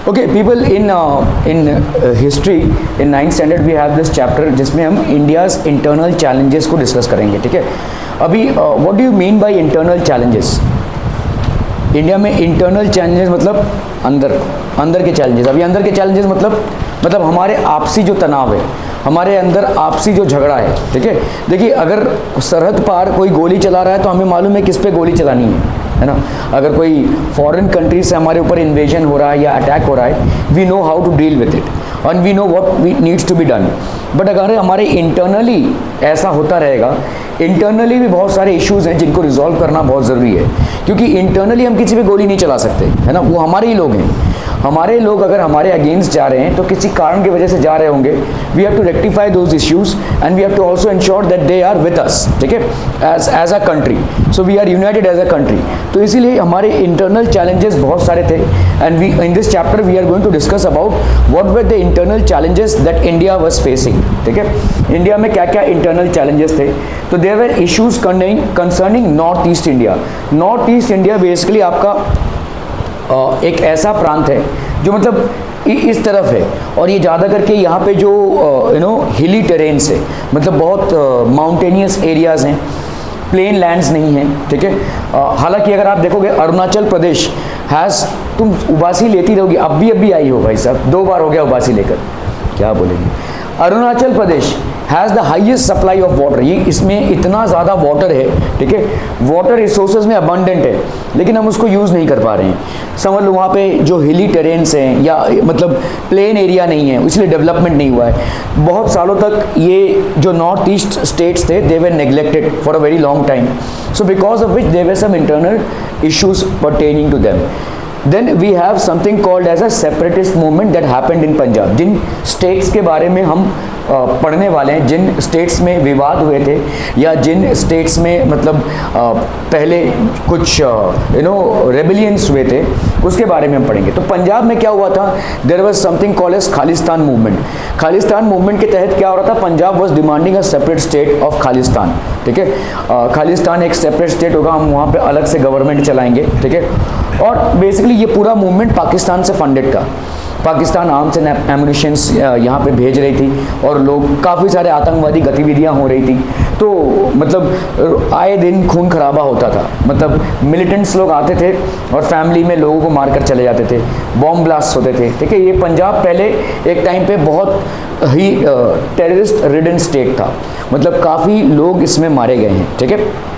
Okay people, in history in 9th standard we have this chapter जिसमें हम India's internal challenges को discuss करेंगे, ठीक है। अभी what do you mean by internal challenges? India में इंटरनल चैलेंजेस मतलब अंदर के चैलेंजेस। अभी अंदर के चैलेंजेस मतलब हमारे आपसी जो तनाव है, हमारे अंदर आपसी जो झगड़ा है, ठीक है। देखिए, अगर सरहद पार कोई गोली चला रहा है तो हमें मालूम है किस पे गोली चलानी है ना। अगर कोई फॉरेन कंट्री से हमारे ऊपर इन्वेजन हो रहा है या अटैक हो रहा है, we know how to deal with it and we know what we needs to be done. But अगर हमारे इंटरनली ऐसा होता रहेगा, इंटरनली भी बहुत सारे इश्यूज़ हैं जिनको रिजॉल्व करना बहुत ज़रूरी है, क्योंकि इंटरनली हम किसी पे गोली नहीं चला सकते, है ना। वो हमारे ही लोग हैं। हमारे लोग अगर हमारे अगेंस्ट जा रहे हैं तो किसी कारण की वजह से जा रहे होंगे। We have to rectify those issues and we have to also ensure that they are with us, ठीक है, as a country. So we are united as a country. तो इसीलिए हमारे इंटरनल चैलेंजेस बहुत सारे थे and we in this chapter we are going to discuss about what were the internal challenges that India was facing, ठीक है। India में क्या क्या इंटरनल चैलेंजेस थे? तो there were issues concerning north east India. North east India basically आपका एक ऐसा प्रांत है जो मतलब इस तरफ है, और ये ज़्यादा करके यहाँ पे जो हिली टेरेन्स है, मतलब बहुत माउंटेनियस एरियाज़ हैं, प्लेन लैंड्स नहीं हैं, ठीक है। हालांकि अगर आप देखोगे अरुणाचल प्रदेश हैज़, तुम उबासी लेती रहोगी, अब भी आई हो भाई साहब, 2 बार हो गया उबासी लेकर, क्या बोलेंगे। Arunachal Pradesh has the highest supply of water. ये इसमें इतना ज़्यादा वाटर है, ठीक है, वाटर रिसोर्सेज में अबंडेंट है, लेकिन हम उसको यूज़ नहीं कर पा रहे हैं। समझ लो वहाँ पे जो हिली टेरेन्स हैं या मतलब प्लेन एरिया नहीं है, इसलिए डेवलपमेंट नहीं हुआ है। बहुत सालों तक ये जो नॉर्थ ईस्ट स्टेट्स थे, they were neglected for a very long time, so because of which there were some internal issues pertaining to them. Then we have something called as a separatist movement that happened in Punjab। जिन states के बारे में हम पढ़ने वाले हैं, जिन states में विवाद हुए थे या जिन स्टेट्स में मतलब पहले कुछ रेबिलियंस हुए थे, उसके बारे में हम पढ़ेंगे। तो पंजाब में क्या हुआ था? There was something called as Khalistan movement. Khalistan movement के तहत क्या हो रहा था? Punjab was demanding a separate state of Khalistan, ठीक है। खालिस्तान एक सेपरेट स्टेट होगा, हम वहाँ पे अलग से गवर्नमेंट चलाएंगे, ठीक है। और बेसिकली ये पूरा मूवमेंट पाकिस्तान से फंडेड था। पाकिस्तान आर्म्स एंड एमुनिशंस यहाँ पे भेज रही थी और लोग काफ़ी सारे आतंकवादी गतिविधियाँ हो रही थी। तो मतलब आए दिन खून खराबा होता था, मतलब मिलिटेंट्स लोग आते थे और फैमिली में लोगों को मारकर चले जाते थे, बॉम्ब ब्लास्ट होते थे, ठीक है। ये पंजाब पहले एक टाइम पे बहुत ही टेररिस्ट रिडन स्टेट था, मतलब काफ़ी लोग इसमें मारे गए हैं, ठीक है।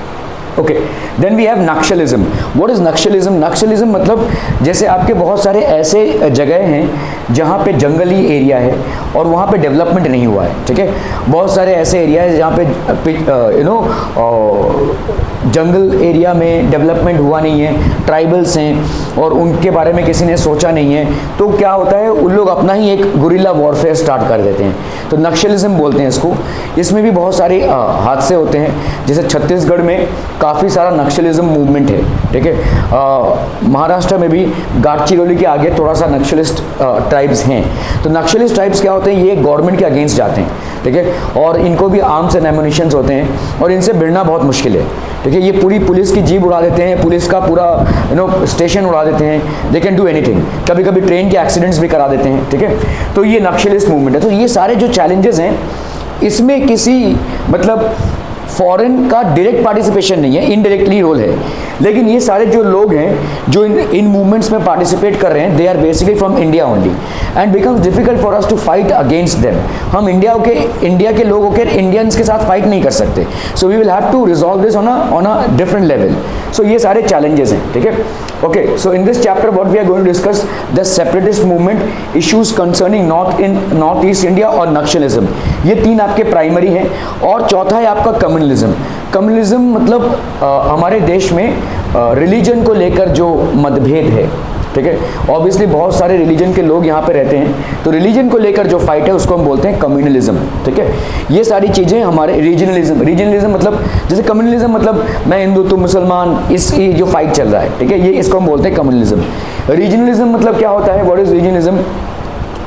Okay, then we have naxalism. What is naxalism? Naxalism मतलब जैसे आपके बहुत सारे ऐसे जगह हैं जहाँ पे जंगली एरिया है और वहाँ पे डेवलपमेंट नहीं हुआ है, ठीक है। बहुत सारे ऐसे एरिया है जहाँ पे जंगल एरिया में डेवलपमेंट हुआ नहीं है, ट्राइबल्स हैं और उनके बारे में किसी ने सोचा नहीं है, तो क्या होता है, उन लोग अपना ही एक गुरिल्ला वॉरफेयर स्टार्ट कर देते हैं, तो नक्सलिज्म बोलते हैं इसको। इसमें भी बहुत सारे हादसे होते हैं, जैसे छत्तीसगढ़ में काफ़ी सारा नक्सलिज्म मूवमेंट है, ठीक है। महाराष्ट्र में भी गाडचिरोली के आगे थोड़ा सा नक्सलिस्ट ट्राइब्स हैं। तो नक्सलिस्ट ट्राइब्स क्या होते हैं? ये गवर्नमेंट के अगेंस्ट जाते हैं, ठीक है, और इनको भी आर्म्स एंड एमुनिशंस होते हैं और इनसे भिड़ना बहुत मुश्किल है, ठीक है। ये पूरी पुलिस की जीप उड़ा देते हैं, पुलिस का पूरा स्टेशन उड़ा देते हैं, दे कैन डू एनीथिंग। कभी कभी ट्रेन के एक्सीडेंट्स भी करा देते हैं, ठीक है। तो ये नक्सलिस्ट मूवमेंट है। तो ये सारे जो चैलेंजेस हैं, इसमें किसी मतलब फॉरेन का डायरेक्ट पार्टिसिपेशन नहीं है, इनडायरेक्टली रोल है, लेकिन ये सारे जो लोग हैं जो इन मूवमेंट्स में पार्टिसिपेट कर रहे हैं, they are basically from India only and becomes difficult for us to fight against them. हम इंडिया के लोगों के इंडियंस के साथ फाइट नहीं कर सकते, so we will have to resolve this on a different level. So ये सारे चैलेंजेस हैं, ठीक है। Okay, so in this chapter what we are going to discuss the separatist movement, issues concerning north east India और नक्सलिज्म। ये 3 आपके primary हैं। और चौथा है आपका कम्युनलिज्म। कम्युनलिज्म मतलब हमारे देश में रिलीजन को लेकर जो मतभेद है, ठीक है। ऑब्वियसली बहुत सारे रिलीजन के लोग यहाँ पे रहते हैं, तो रिलीजन को लेकर जो फाइट है उसको हम बोलते हैं कम्युनलिज्म, ठीक है। ये सारी चीज़ें हमारे रीजनलिज्म मतलब जैसे कम्युनलिज्म मतलब मैं हिंदू तुम मुसलमान, ये जो फाइट चल रहा है, ठीक है, ये इसको हम बोलते हैं कम्युनलिज्म। रीजनलिज्म मतलब क्या होता है? What is regionalism?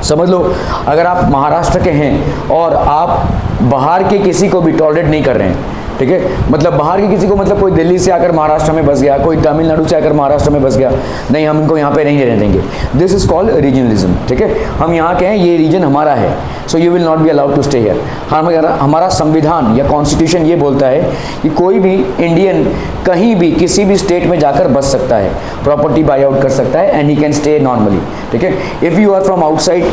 समझ लो, अगर आप महाराष्ट्र के हैं और आप बाहर के किसी को भी टॉलरेट नहीं कर रहे हैं, ठीक है, मतलब बाहर के किसी को, मतलब कोई दिल्ली से आकर महाराष्ट्र में बस गया, कोई तमिलनाडु से आकर महाराष्ट्र में बस गया, नहीं हम इनको यहाँ पे नहीं रहने देंगे। दिस इज कॉल्ड रीजनलिज्म, ठीक है, हम यहाँ के हैं, ये रीजन हमारा है, so you will not be allowed to stay here. हमारा संविधान या कॉन्स्टिट्यूशन ये बोलता है कि कोई भी इंडियन कहीं भी किसी भी स्टेट में जाकर बस सकता है, प्रॉपर्टी बाई आउट कर सकता है, and he can stay normally, ठीक है। If you are from outside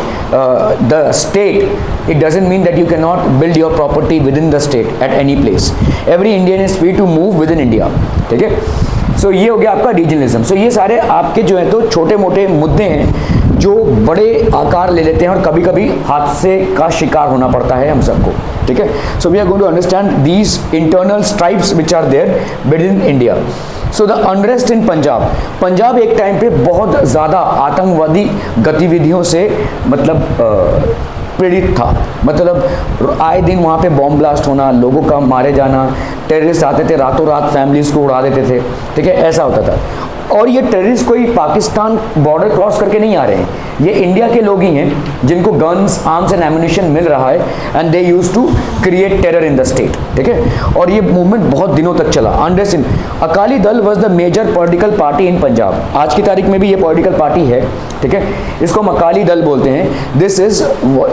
the state, it doesn't mean that you can not build your property with in the state at any place. Every Indian is free to move with in India, ठीक है। सो ये हो गया आपका regionalism. सो ये सारे आपके जो है तो छोटे मोटे मुद्दे हैं जो बड़े आकार ले लेते हैं और कभी कभी हादसे का शिकार होना पड़ता है हम सबको, ठीक है। So we are going to understand these internal strifes which are there with in India. So the unrest in Punjab, Punjab एक टाइम पे बहुत ज़्यादा आतंकवादी गतिविधियों से मतलब पीड़ित था, मतलब आए दिन वहाँ पे बॉम्ब ब्लास्ट होना, लोगों का मारे जाना, टेररिस्ट आते थे रातों रात फैमिलीज़ को उड़ा देते थे, ठीक है, ऐसा होता था। और ये टेररिस्ट कोई पाकिस्तान बॉर्डर क्रॉस करके नहीं आ रहे हैं, ये इंडिया के लोग ही हैं जिनको गन्स, आर्म्स एंड एम्युनिशन मिल रहा है, and they use to create terror in the state, ठीक है। और ये मूवमेंट बहुत दिनों तक चला। Unrest in Akali Dal was the major political party in Punjab, आज की तारीख में भी ये पॉलिटिकल पार्टी है, ठीक है, इसको हम अकाली दल बोलते हैं।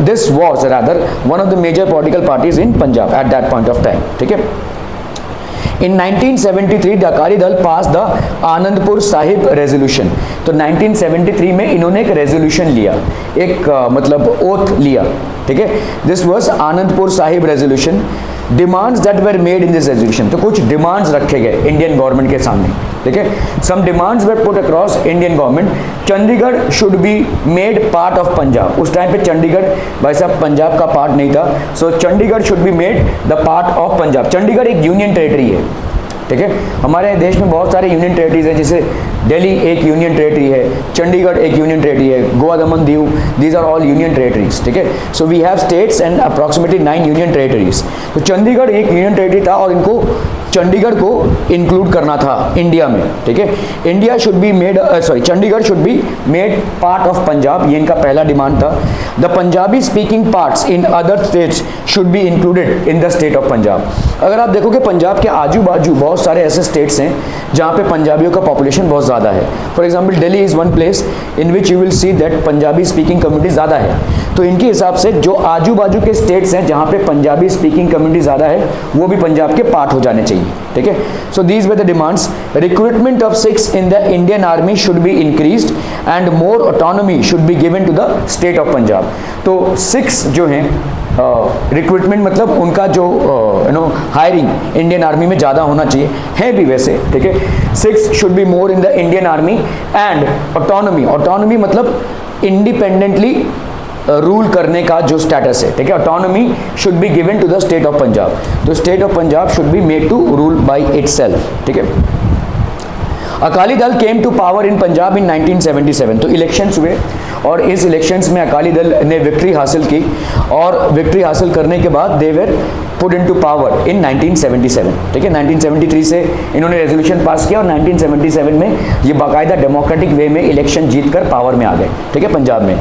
This was rather one of the major political parties in Punjab at that point of time, ठीक है। In 1973 the Akali Dal pass the Anandpur Sahib resolution. तो 1973 में इन्होंने एक रेजोल्यूशन लिया, एक मतलब ओथ लिया, ठीक है। This was Anandpur Sahib resolution. Demands that were made in this resolution, तो कुछ डिमांड्स रखे गए इंडियन गवर्नमेंट के सामने, ठीक है। Some demands were put across Indian government. Chandigarh should be made part of Punjab. उस टाइम पे चंडीगढ़ भाई साहब पंजाब का पार्ट नहीं था, so Chandigarh should be made the part of Punjab. Chandigarh एक यूनियन टेरिटरी है, ठीक है। हमारे देश में बहुत सारे यूनियन टेरिटरीज हैं, जैसे दिल्ली एक यूनियन टेरिटरी है, चंडीगढ़ एक यूनियन टेरिटरी है, Goa, Daman, Diu, these are all union territories, ठीक है। So we have states and approximately 9 union territories. तो चंडीगढ़ एक यूनियन टेरिटरी था और इनको चंडीगढ़ को इंक्लूड करना था इंडिया में, ठीक है। India should be made Chandigarh should be made part of Punjab, ये इनका पहला डिमांड था। The Punjabi speaking parts in other states should be included in the state of Punjab. अगर आप देखोगे पंजाब के आजू बाजू बहुत सारे ऐसे स्टेट्स हैं जहाँ पे पंजाबियों का पॉपुलेशन बहुत ज़्यादा है। For example Delhi is one place in which you will see that Punjabi speaking community ज़्यादा है। तो इनके हिसाब से जो आजू बाजू के स्टेट्स हैं जहाँ पे पंजाबी स्पीकिंग कम्युनिटी ज़्यादा है, वो भी पंजाब के पार्ट हो जाने चाहिए, ठीक है। So these were the demands. Recruitment of Sikhs in the Indian army should be increased and more autonomy should be given to the state of Punjab. तो सिख्स जो हैं रिक्रूटमेंट मतलब उनका जो हायरिंग इंडियन आर्मी में ज़्यादा होना चाहिए, है भी वैसे, ठीक है। Sikhs should be more in the Indian army and autonomy मतलब इंडिपेंडेंटली रूल करने का जो स्टेटस है, ठीक है। Autonomy should be given to the state of Punjab. तो state of Punjab should be made to rule by itself, ठीक है। Akali Dal came to power in Punjab in 1977। तो इलेक्शंस हुए और इस इलेक्शंस में अकाली दल ने विक्ट्री हासिल की, और विक्ट्री हासिल करने के बाद they were put into power in 1977, ठीक है। 1973 से इन्होंने रेजोल्यूशन पास किया और 1977 में ये बाकायदा डेमोक्रेटिक वे में इलेक्शन जीतकर पावर में आ गए, ठीक है, पंजाब में।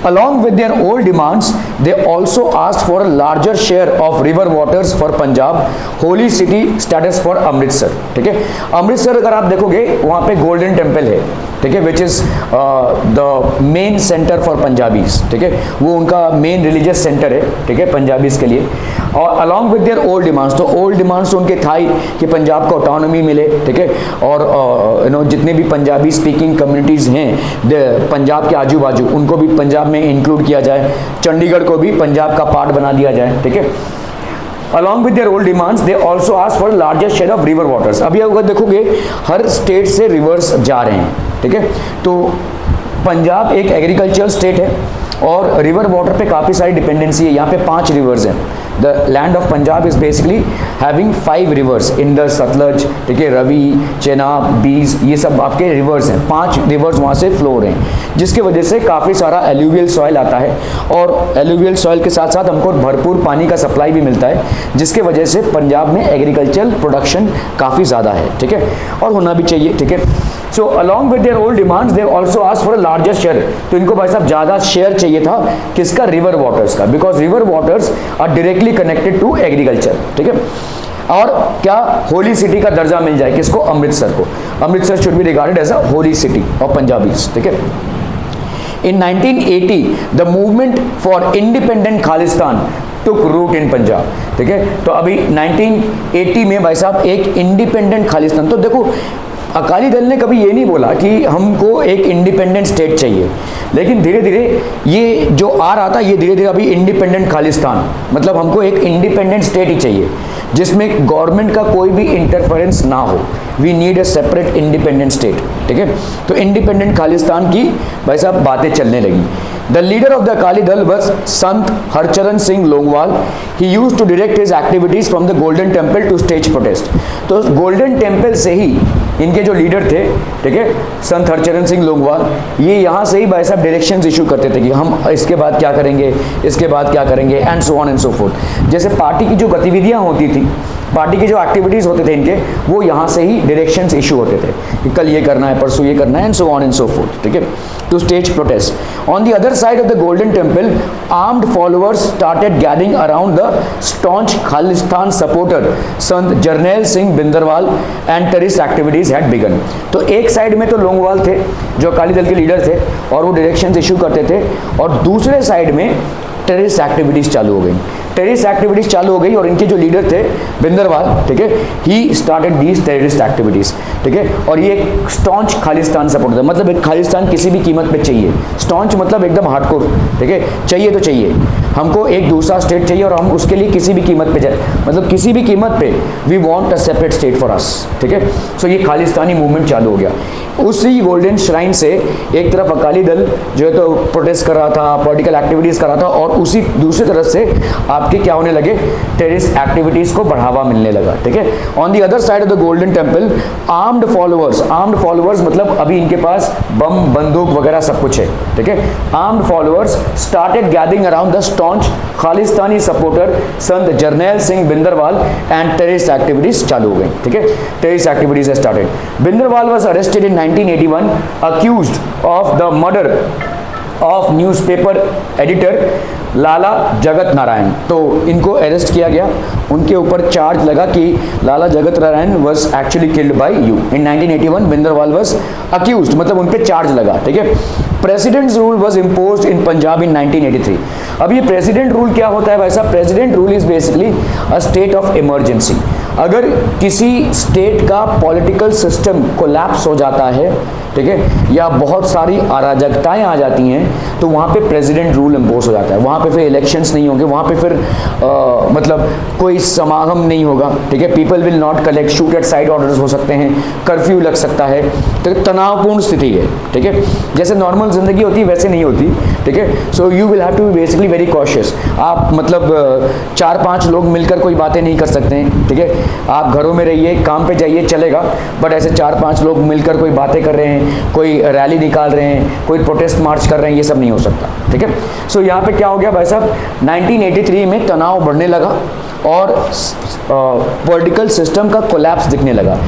Along with their old demands, they also asked for a larger share of river waters for Punjab, holy city status for Amritsar, ठीक है। अमृतसर अगर आप देखोगे वहाँ पे गोल्डन टेम्पल है, ठीक है, विच is the main centre for Punjabis, ठीक है, वो उनका मेन रिलीजियस सेंटर है, ठीक है, पंजाबीज के लिए। और along with their old demands, तो ओल्ड डिमांड्स उनके था ही कि पंजाब को ऑटोनॉमी मिले, ठीक है, और जितने भी पंजाबी स्पीकिंग कम्युनिटीज़ हैं पंजाब के आजू बाजू, उनको भी पंजाब में इंक्लूड किया जाए, चंडीगढ़ को भी पंजाब का पार्ट बना दिया जाए, ठीक है। Along with their old demands, they also asked for largest share of river waters। अभी अगर देखोगे हर स्टेट से रिवर्स जा रहे हैं, ठीक है। तो पंजाब एक एग्रीकल्चरल स्टेट है और रिवर वाटर पे काफ़ी सारी डिपेंडेंसी है। यहाँ पे 5 रिवर्स हैं। The land of Punjab is basically having 5 reverse in the Sutlej, ठीक है, रवि, चेनाब, बीज, ये सब आपके रिवर्स हैं। 5 रिवर्स वहाँ से फ्लो हो रहे हैं, जिसके वजह से काफ़ी सारा एल्यूवियल सॉइल आता है, और एल्यूवियल सॉइल के साथ साथ हमको भरपूर पानी का सप्लाई भी मिलता है, जिसके वजह से पंजाब में एग्रीकल्चरल प्रोडक्शन काफ़ी ज़्यादा है, ठीक है, और होना भी चाहिए, ठीक है। So along with their old demands they also asked for a largest share. तो इनको भाई साहब ज़्यादा शेयर चाहिए था किसका, रिवर वाटर्स का, because river waters are directly connected to agriculture, ठीक है। और क्या होली सिटी का दर्जा मिल जाए, किसको, अमृतसर को। Amritsar should be regarded as a holy city of Punjabis, ठीक है। In 1980, the movement for independent Khalistan took root in Punjab, ठीक है। तो अभी 1980 में भाई साहब एक इंडिपेंडेंट खालिस्तान, तो देखो अकाली दल ने कभी ये नहीं बोला कि हमको एक इंडिपेंडेंट स्टेट चाहिए, लेकिन धीरे धीरे ये जो आ रहा था, ये धीरे धीरे अभी इंडिपेंडेंट खालिस्तान, मतलब हमको एक इंडिपेंडेंट स्टेट ही चाहिए जिसमें गवर्नमेंट का कोई भी इंटरफेरेंस ना हो। We need a separate independent state, ठीक है। तो इंडिपेंडेंट खालिस्तान की भाई साहब बातें चलने लगी। The leader of the Akali Dal was Sant Harcharan Singh Longowal. He used to direct his activities from the Golden Temple to stage protest. तो गोल्डन टेम्पल से ही इनके जो लीडर थे, ठीक है, संत हरचरण सिंह लोंगवाल, ये यहाँ से ही भाई साहब डायरेक्शंस इशू करते थे कि हम इसके बाद क्या करेंगे, इसके बाद क्या करेंगे, and so on and so fourth. जैसे पार्टी की जो गतिविधियाँ होती थी, पार्टी के जो एक्टिविटीज़ होते थे इनके, वो यहाँ से ही डायरेक्शंस इशू होते थे कि कल ये करना है, परसों ये करना है, and so on and so forth, ठीक है, to stage protest. On the other side of the Golden Temple, armed followers started gathering around the staunch Khalistan supporter Sant Jarnail Singh बिंदरवाल and terrorist activities had begun. तो एक साइड में तो लोंगवाल थे जो अकाली दल के लीडर थे और वो डायरेक्शंस इशू करते थे, और दूसरे साइड में टेररिस्ट एक्टिविटीज़ चालू हो गई। टेररिस्ट एक्टिविटीज़ चालू हो गई और इनके जो लीडर थे बिंदरवाल, ठीक है, he started these terrorist activities, ठीक है। और ये एक स्टॉन्च खालिस्तान सपोर्टर था, मतलब एक खालिस्तान किसी भी कीमत पे चाहिए। स्टॉन्च मतलब एकदम हार्डकोर, ठीक है, चाहिए तो चाहिए, हमको एक दूसरा स्टेट चाहिए और हम उसके लिए किसी भी कीमत पे जाए, मतलब किसी भी कीमत पे we want a separate state for us, ठीक है। सो ये खालिस्तानी मूवमेंट चालू हो गया। उसी गोल्डन श्राइन से एक तरफ अकाली दल जो है तो प्रोटेस्ट कर रहा था, पॉलिटिकल एक्टिविटीज़ कर रहा था, और उसी दूसरी तरफ से आपके क्या होने लगे, टेररिस्ट एक्टिविटीज़ को बढ़ावा मिलने लगा, ठीक है। On the other side of the Golden Temple, armed followers मतलब अभी इनके पास बम, बंदूक वगैरह सब कुछ है, ठीक है। Armed followers started gathering around the staunch Khalistani supporter Sant Jarnail Singh बिंदरवाल एंड टेररिस्ट एक्टिविटीज चालू हो गई, ठीक है। Terrorist activities started. बिंदरवाल was arrested in 1981 accused of the murder of newspaper editor Lala Jagat Narayan. तो इनको अरेस्ट किया गया, उनके ऊपर चार्ज लगा कि Lala Jagat Narayan was actually killed by you. In 1981 बिंदरवाल वाज अक्यूज्ड, मतलब उन पे चार्ज लगा, ठीक है। President's rule was imposed in Punjab in 1983। अब ये प्रेसिडेंट रूल क्या होता है वैसा? President rule is basically a state of emergency. अगर किसी स्टेट का पॉलिटिकल सिस्टम कोलैप्स हो जाता है, ठीक है, या बहुत सारी अराजकताएं आ जाती हैं, तो वहाँ पे प्रेसिडेंट रूल इम्पोज हो जाता है। वहाँ पे फिर इलेक्शंस नहीं होंगे, वहाँ पे फिर मतलब कोई समागम नहीं होगा, ठीक है। People will not collect, shoot at side orders हो सकते हैं, कर्फ्यू लग सकता है, तो तनावपूर्ण स्थिति है, ठीक है। जैसे नॉर्मल जिंदगी होती है वैसे नहीं होती, ठीक है। So you will have to be basically very cautious. आप मतलब 4-5 लोग मिलकर कोई बातें नहीं कर सकते हैं, ठीक है। आप घरों में रहिए, काम पे जाइए, चलेगा, बट ऐसे 4-5 लोग मिलकर कोई बातें कर रहे हैं, कोई रैली निकाल रहे हैं, कोई प्रोटेस्ट मार्च कर रहे हैं, ये सब नहीं हो सकता, ठीक है। सो यहाँ पे क्या हो गया भाई साहब, 1983 में तनाव बढ़ने लगा और पॉलिटिकल सिस्टम का कोलैप्स दिखने लगा।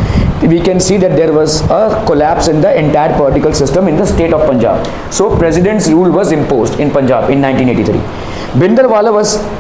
We can see that there was a collapse in the entire political system in the state of Punjab. So president's rule was imposed in Punjab in 1983. Bhindranwala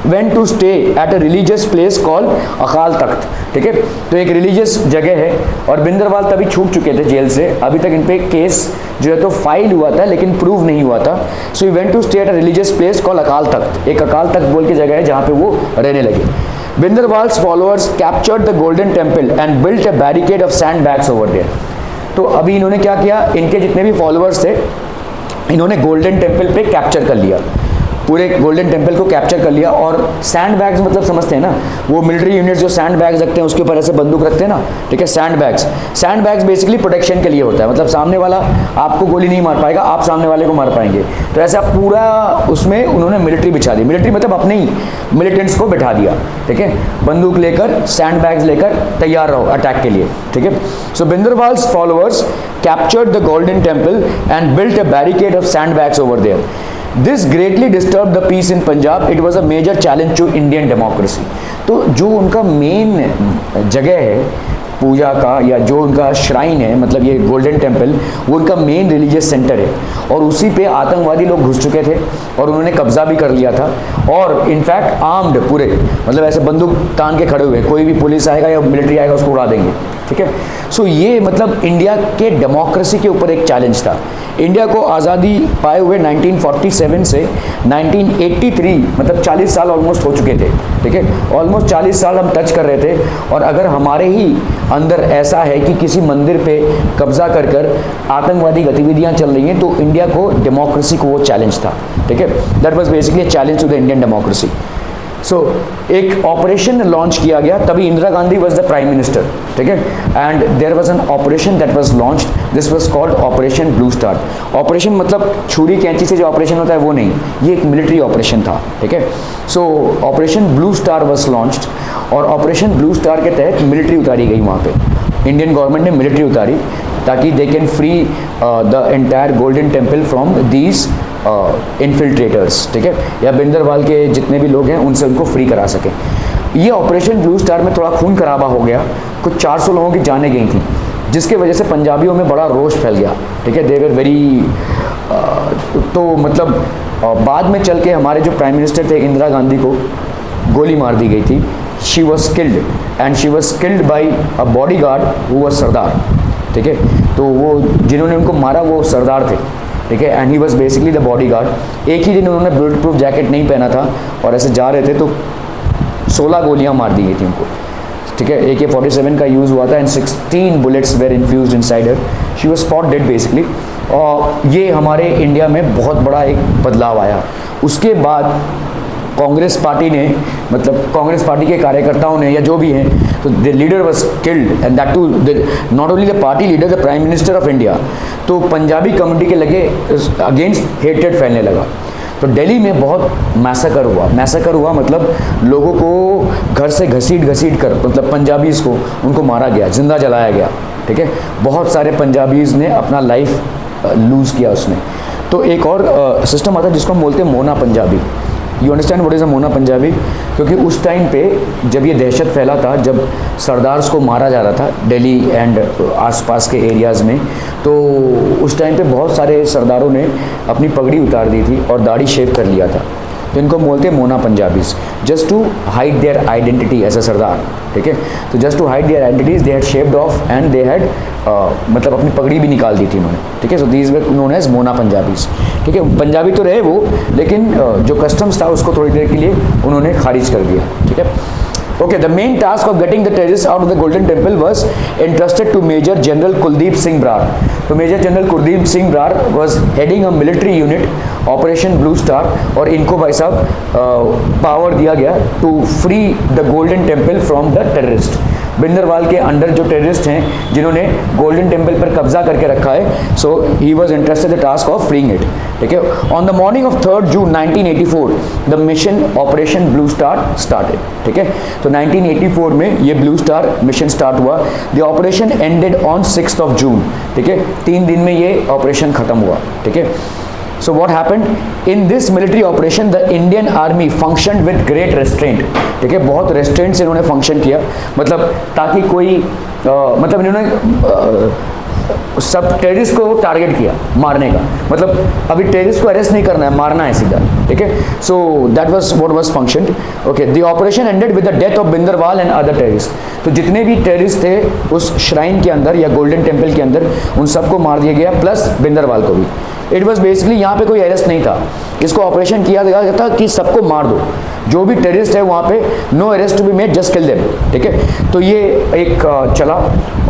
went to stay at a religious place called Akal Takht, ठीक है। तो एक religious जगह है और बिंदरवाल तभी छूट चुके थे जेल से, अभी तक इन पे केस जो है तो फाइल हुआ था लेकिन प्रूव नहीं हुआ था। So he went to stay at a religious place called Akal Takht. एक अकाल तख्त बोल के जगह है जहाँ पे वो रहने लगे। Bindarwal's followers captured the Golden Temple and built a barricade of sandbags over there. तो अभी इन्होंने क्या किया, इनके जितने भी फॉलोअर्स थे इन्होंने गोल्डन टेम्पल पे कैप्चर कर लिया, पूरे गोल्डन टेम्पल को कैप्चर कर लिया। और सैंड बैग्स मतलब समझते हैं ना, वो मिलिट्री यूनिट्स जो सैंड बैग्स रखते हैं उसके ऊपर ऐसे बंदूक रखते हैं ना, ठीक है। सैंड बैग्स बेसिकली प्रोटेक्शन के लिए होता है, मतलब सामने वाला आपको गोली नहीं मार पाएगा, आप सामने वाले को मार पाएंगे। तो ऐसा पूरा उसमें उन्होंने मिलिट्री बिछा दी, मिलिट्री मतलब अपने ही मिलिटेंट्स को बैठा दिया, ठीक है। बंदूक लेकर, सैंड बैग्स लेकर तैयार रहो अटैक के लिए, ठीक है। So Bhindranwale's followers captured the Golden Temple and built a barricade of sand bags over there. This greatly disturbed the peace in Punjab. It was a major challenge to Indian democracy. तो जो उनका main जगह है पूजा का या जो उनका shrine है, मतलब ये गोल्डन टेम्पल, वो उनका मेन रिलीजियस सेंटर है और उसी पे आतंकवादी लोग घुस चुके थे और उन्होंने कब्जा भी कर लिया था और इनफैक्ट आर्म्ड पूरे, मतलब ऐसे बंदूक तान के खड़े हुए, कोई भी पुलिस आएगा या मिलिट्री आएगा उसको उड़ा देंगे, ठीक है। सो ये मतलब इंडिया के डेमोक्रेसी के ऊपर एक चैलेंज था। इंडिया को आज़ादी पाए हुए 1947 से 1983, मतलब 40 साल ऑलमोस्ट हो चुके थे, ठीक है, ऑलमोस्ट 40 साल हम टच कर रहे थे। और अगर हमारे ही अंदर ऐसा है कि किसी मंदिर पे कब्जा कर कर आतंकवादी गतिविधियां चल रही हैं, तो इंडिया को डेमोक्रेसी को वो चैलेंज था, ठीक है। That was basically a challenge to the Indian democracy. So एक ऑपरेशन लॉन्च किया गया, तभी Indira Gandhi was the prime minister, ठीक है, and there was an operation that was launched, this was called Operation Blue Star. Operation मतलब छुरी कैंची से जो ऑपरेशन होता है वो नहीं, ये एक मिलिट्री ऑपरेशन था, ठीक है। सो operation Blue Star was launched और ऑपरेशन ब्लू स्टार के तहत मिलिट्री उतारी गई वहाँ पे, इंडियन गवर्नमेंट ने मिलिट्री उतारी ताकि they can free the entire golden temple from these infiltrators, ठीक है, या बिंदरवाल के जितने भी लोग हैं उनसे उनको फ्री करा सकें। ये ऑपरेशन ब्लू स्टार में थोड़ा खून खराबा हो गया, कुछ 400 लोगों की जानें गई थी, जिसके वजह से पंजाबियों में बड़ा रोष फैल गया, ठीक है, दे वर वेरी तो मतलब बाद में चल के हमारे जो प्राइम मिनिस्टर थे इंदिरा गांधी को गोली मार दी गई थी। She was killed and she was killed by a bodyguard who was sardar, ठीक है। तो वो जिन्होंने उनको मारा वो सरदार थे, ठीक है, and he was basically the body guard. एक ही दिन उन्होंने बुलेट प्रूफ जैकेट नहीं पहना था और ऐसे जा रहे थे तो 16 गोलियां मार दी गई थी उनको, ठीक है। AK-47 का यूज़ हुआ था and 16 bullets were infused inside her, she was spot dead basically. और ये हमारे इंडिया में बहुत बड़ा एक बदलाव आया। उसके बाद कांग्रेस पार्टी ने, मतलब कांग्रेस पार्टी के कार्यकर्ताओं ने या जो भी हैं, तो the leader was killed and that too not only the party leader, the prime minister of India. तो पंजाबी कम्युनिटी के लगे अगेंस्ट हेटेड फैलने लगा। तो दिल्ली में बहुत मैसेकर हुआ मतलब लोगों को घर से घसीट कर, मतलब पंजाबीज़ को उनको मारा गया, जिंदा जलाया गया, ठीक है। बहुत सारे पंजाबीज़ ने अपना लाइफ लूज़ किया उसमें। तो एक और सिस्टम आता है जिसको हम बोलते हैं Mona Punjabi. You understand what is a Mona Punjabi? क्योंकि उस टाइम पे जब ये दहशत फैला था, जब सरदार्स को मारा जा रहा था दिल्ली एंड आसपास के एरियाज़ में, तो उस टाइम पे बहुत सारे सरदारों ने अपनी पगड़ी उतार दी थी और दाढ़ी शेव कर लिया था। तो इनको बोलते हैं mona Punjabis, just to hide their identity as a sardar, ठीक है। तो just to hide their identities they had shaved off and they had मतलब अपनी पगड़ी भी निकाल दी थी उन्होंने, ठीक है। So these were known as mona Punjabis, ठीक है। पंजाबी तो रहे वो, लेकिन जो कस्टम्स था उसको थोड़ी देर के लिए उन्होंने खारिज कर दिया, ठीक है। Okay, the main task of getting the terrorists out of the Golden Temple was entrusted to Major General Kuldeep Singh Brar. So Major General Kuldeep Singh Brar was heading a military unit, Operation Blue Star, और इनको भाई साहब power दिया गया to free the Golden Temple from the terrorist. बिंदरवाल के under जो terrorist हैं जिन्होंने गोल्डन टेम्पल पर कब्जा करके रखा है, so he was interested the task of freeing it, ठीक है। On the morning of 3 June 1984 the mission Operation Blue Star started, ठीक है। तो 1984 में ये ब्लू स्टार मिशन स्टार्ट हुआ। The operation ended on 6 June, ठीक है। 3 दिन में ये ऑपरेशन खत्म हुआ, ठीक है। So what happened in this military operation? The Indian Army functioned with great restraint, ठीक है। बहुत restraint से इन्होंने function किया, मतलब ताकि कोई मतलब इन्होंने सब टेररिस्ट को टारगेट किया मारने का, मतलब अभी टेररिस्ट को अरेस्ट नहीं करना है, मारना है सीधा, ठीक है। So that was what was function. Okay, the operation ended with the death of बिंदरवाल एंड अदर टेररिस्ट। तो जितने भी टेररिस्ट थे उस श्राइन के अंदर या गोल्डन टेम्पल के अंदर, उन सबको मार दिया गया, प्लस बिंदरवाल को भी। इट वॉज बेसिकली यहाँ पे कोई अरेस्ट नहीं था, इसको ऑपरेशन किया गया था कि सबको मार दो, जो भी टेररिस्ट है वहाँ पे, no arrest to be made, just kill them, ठीक है। तो ये एक चला।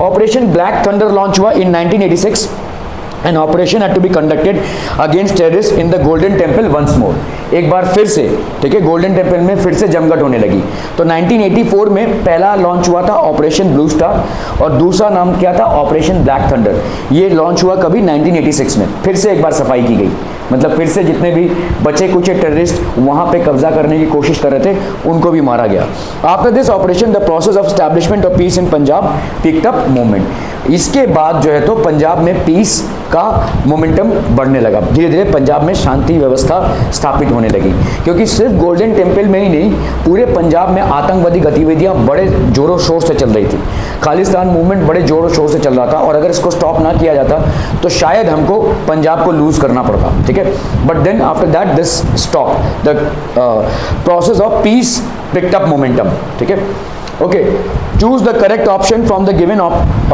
ऑपरेशन ब्लैक थंडर लॉन्च हुआ in 1986 and operation had to be conducted against terrorist in the Golden Temple once more. एक बार फिर से, ठीक है, गोल्डन टेम्पल में फिर से जमघट होने लगी। तो 1984 में पहला लॉन्च हुआ था ऑपरेशन ब्लू स्टार और दूसरा नाम क्या था, ऑपरेशन ब्लैक थंडर। ये लॉन्च हुआ कभी 1986 में, फिर से एक बार सफाई की गई, मतलब फिर से जितने भी बचे कुचे टेररिस्ट वहां पे कब्जा करने की कोशिश कर रहे थे उनको भी मारा गया। After this operation the process of establishment of peace in Punjab picked up movement. इसके बाद जो है तो पंजाब में पीस का मोमेंटम बढ़ने लगा, धीरे धीरे पंजाब में शांति व्यवस्था स्थापित होने लगी, क्योंकि सिर्फ गोल्डन टेम्पल में ही नहीं, पूरे पंजाब में आतंकवादी गतिविधियां बड़े जोरों शोर से चल रही थी। खालिस्तान मूवमेंट बड़े जोरों शोर से चल रहा था, और अगर इसको स्टॉप ना किया जाता तो शायद हमको पंजाब को लूज करना पड़ता, ठीक है। But then after that this stop, the process of peace picked up momentum, ठीक है। Okay, choose the correct option from the given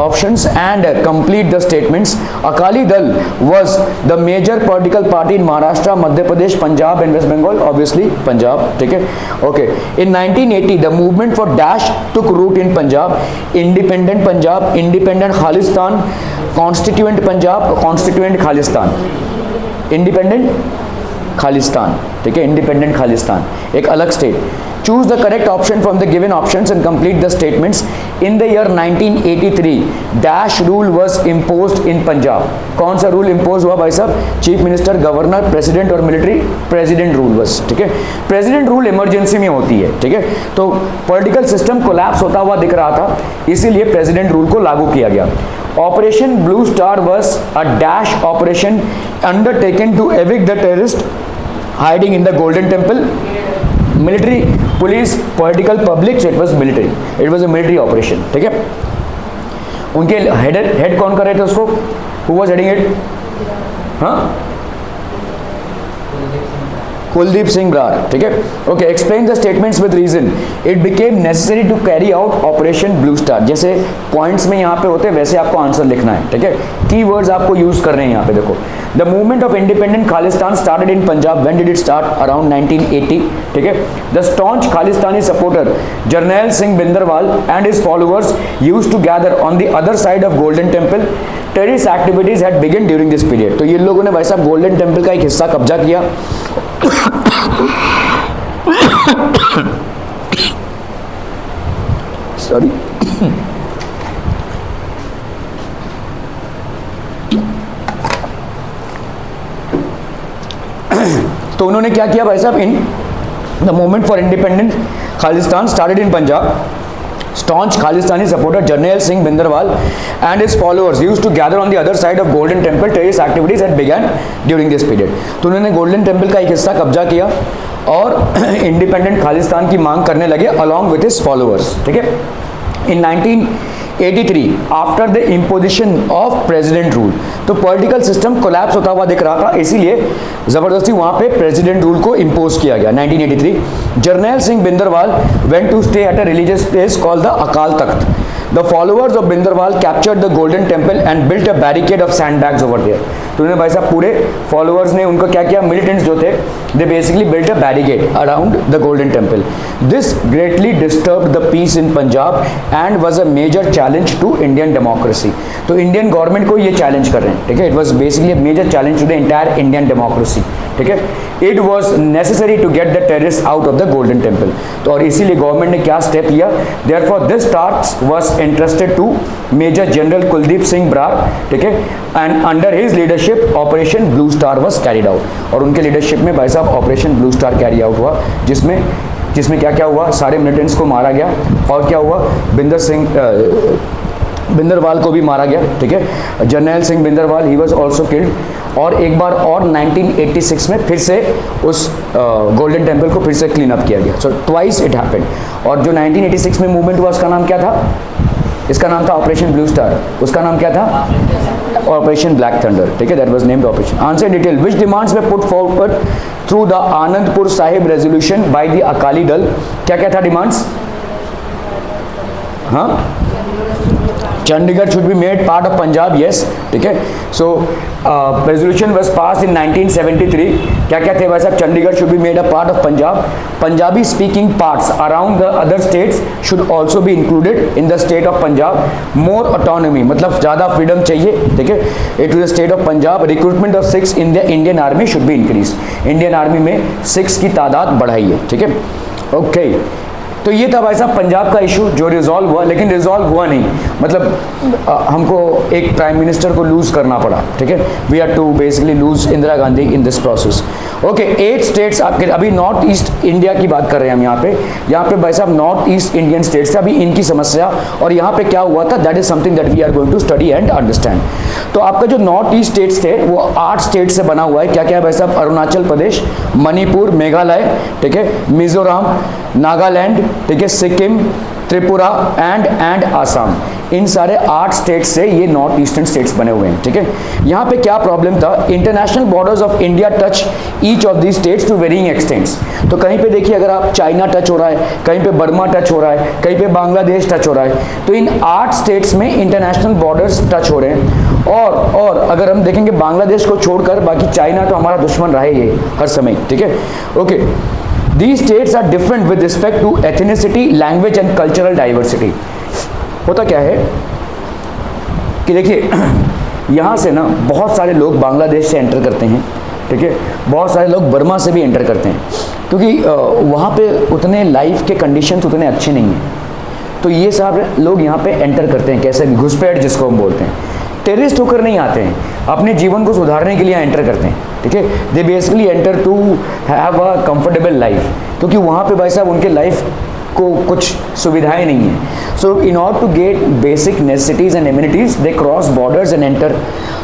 options and complete the statements. Akali Dal was the major political party in Maharashtra, Madhya Pradesh, Punjab and West Bengal. Obviously Punjab, ठीक है। Okay, in 1980 the movement for Dash took root in Punjab. Independent Khalistan, Constituent Punjab, Constituent Khalistan, Independent Khalistan, ठीक है, independent Khalistan, एक अलग state. Choose the correct option from the given options and complete the statements. In the year 1983 dash rule was imposed in Punjab. कौन सा rule impose हुआ भाई साहब? Chief minister, governor, president और मिलिट्री प्रेसिडेंट रूल बस, ठीक है। प्रेसिडेंट रूल इमरजेंसी में होती है, ठीक है, तो पॉलिटिकल सिस्टम कोलैप्स होता हुआ दिख रहा था, इसीलिए प्रेसिडेंट रूल को लागू किया गया। Operation Blue Star was a dash operation undertaken to evict the terrorists hiding in the Golden Temple. Military, police, political, public, so it was military. It was a military operation, ठीक है। उनके head कौन कर रहे थे उसको? Who was heading it? हाँ, कुलदीप सिंह ब्रार, ठीक है। Okay, explain the statements with reason. It became necessary to carry out operation Blue Star. जैसे पॉइंट्स में यहाँ पे होते हैं वैसे आपको आंसर लिखना है, ठीक है। की वर्ड्स आपको यूज कर रहे हैं यहाँ पे, देखो। The movement of independent Khalistan started in Punjab. When did it start? Around 1980, ठीक है। The staunch Khalistani supporter Jarnail Singh Bhindranwale and his followers used to gather on the other side of Golden Temple. Terrorist activities had begin during this period. तो ये लोगों ने भाई साहब golden temple का एक हिस्सा कब्जा किया। सॉरी, तो उन्होंने क्या किया भाई साहब? In the movement for independent Khalistan started in Punjab. Staunch Khalistani supporter Jarnail Singh Bhindarwal and his followers used to gather on the other side of Golden Temple. Terrorist activities had begun during this period. तो उन्होंने golden temple का एक हिस्सा कब्जा किया और independent Khalistan की मांग करने लगे along with his followers, ठीक है। In 1983 after the imposition of president rule, तो पॉलिटिकल सिस्टम कोलैप्स होता हुआ दिख रहा था, इसीलिए जबरदस्ती वहां पे प्रेसिडेंट रूल को इम्पोज किया गया। 1983 Jarnail Singh Bhindranwale went to stay at a religious place called the Akal Takht. The followers of Bhindranwale captured the Golden Temple and built a barricade of sandbags over there. तो उन्होंने भाई साहब पूरे फॉलोअर्स ने उनको क्या किया? मिलिटेंट्स जो थे, they basically built a barricade around the Golden Temple. This greatly disturbed the peace in Punjab and was a major challenge to Indian democracy. तो इंडियन गवर्नमेंट को ये चैलेंज कर रहे हैं, ठीक है। It was basically a major challenge to the entire Indian democracy, ठीक है। It was necessary to get the terrorist out of the Golden Temple. तो और इसीलिए गवर्नमेंट ने क्या स्टेप लिया? Therefore this task was entrusted to Major General Kuldeep Singh Brar, ठीक है, and under his leadership operation Blue Star was carried out. और उनके लीडरशिप में भाई साहब operation Blue Star carry out हुआ, जिसमें क्या क्या हुआ? सारे मिलिटेंट्स को मारा गया, और क्या हुआ? भिंदरवाल को भी मारा गया, ठीक है। Jarnail Singh Bhindranwale, he was also killed. और एक बार और 1986 में फिर से उस गोल्डन टेम्पल को फिर से क्लीन अप किया गया। So twice it happened. और जो 1986 में मूवमेंट हुआ उसका नाम क्या था? इसका नाम था ऑपरेशन ब्लू स्टार। उसका नाम क्या था? ऑपरेशन ब्लैक थंडर, ठीक है। That was named operation. Answer detail. Which demands were put forward through the Anandpur Sahib resolution by the Akali दल? क्या क्या था डिमांड्स? हाँ, Chandigarh should be made part of Punjab, yes, ठीक है। So resolution was passed in 1973। क्या क्या थे भाई साहब? Chandigarh should be made a part of Punjab। Punjabi speaking parts around the other states should also be included in the state of Punjab। More autonomy, मतलब ज़्यादा freedom चाहिए, ठीक है, to the state of Punjab। Recruitment of Sikhs in the Indian Army should be increased। Indian Army में Sikhs की तादाद बढ़ाइए, ठीक है। ओके, तो ये था भाई साहब पंजाब का इशू जो रिजॉल्व हुआ, लेकिन रिजॉल्व हुआ नहीं, मतलब हमको एक प्राइम मिनिस्टर को लूज करना पड़ा, ठीक है। We are to basically lose Indira Gandhi in this process. Okay, 8 states आपके, अभी नॉर्थ ईस्ट इंडिया की बात कर रहे हैं हम यहाँ पे भाई साहब नॉर्थ ईस्ट इंडियन स्टेट्स, अभी इनकी समस्या और यहाँ पे क्या हुआ था, that is something that we are going to study and understand. तो आपका जो नॉर्थ ईस्ट स्टेट्स थे वो 8 स्टेट से बना हुआ है। क्या क्या है भाई साहब? अरुणाचल प्रदेश, मणिपुर, मेघालय, ठीक है, मिजोरम, नागालैंड, ठीक है, सिक्किम, त्रिपुरा एंड आसाम, इन सारे 8 स्टेट्स से ये नॉर्थ ईस्टर्न स्टेट्स बने हुए हैं, ठीक है। यहाँ पे क्या प्रॉब्लम था, international borders of India touch each of these states to varying extents. तो कहीं पे देखिए अगर आप चाइना टच हो रहा है, कहीं पे बर्मा टच हो रहा है, कहीं पे बांग्लादेश टच हो रहा है, तो इन 8 स्टेट्स में इंटरनेशनल बॉर्डर्स टच हो रहे हैं। और अगर हम देखेंगे बांग्लादेश को छोड़कर बाकी चाइना तो हमारा दुश्मन रहा ही है हर समय, ठीक है। Okay, These states are different with respect to ethnicity, language and cultural diversity। होता क्या है कि देखिए यहाँ से ना बहुत सारे लोग बांग्लादेश से एंटर करते हैं, ठीक है, बहुत सारे लोग बर्मा से भी एंटर करते हैं, क्योंकि वहाँ पे उतने लाइफ के कंडीशंस उतने अच्छे नहीं हैं, तो ये सारे लोग यहाँ पे एंटर करते हैं, कैसे भी घुसपैठ जिसको हम बोलते हैं, टेररिस्ट होकर नहीं आते हैं, अपने जीवन को सुधारने के लिए एंटर करते हैं, ठीक है। They basically enter to have a comfortable life, क्योंकि वहाँ पे भाई साहब उनके लाइफ को कुछ सुविधाएं नहीं है। So in order to get basic necessities and amenities they cross borders and enter.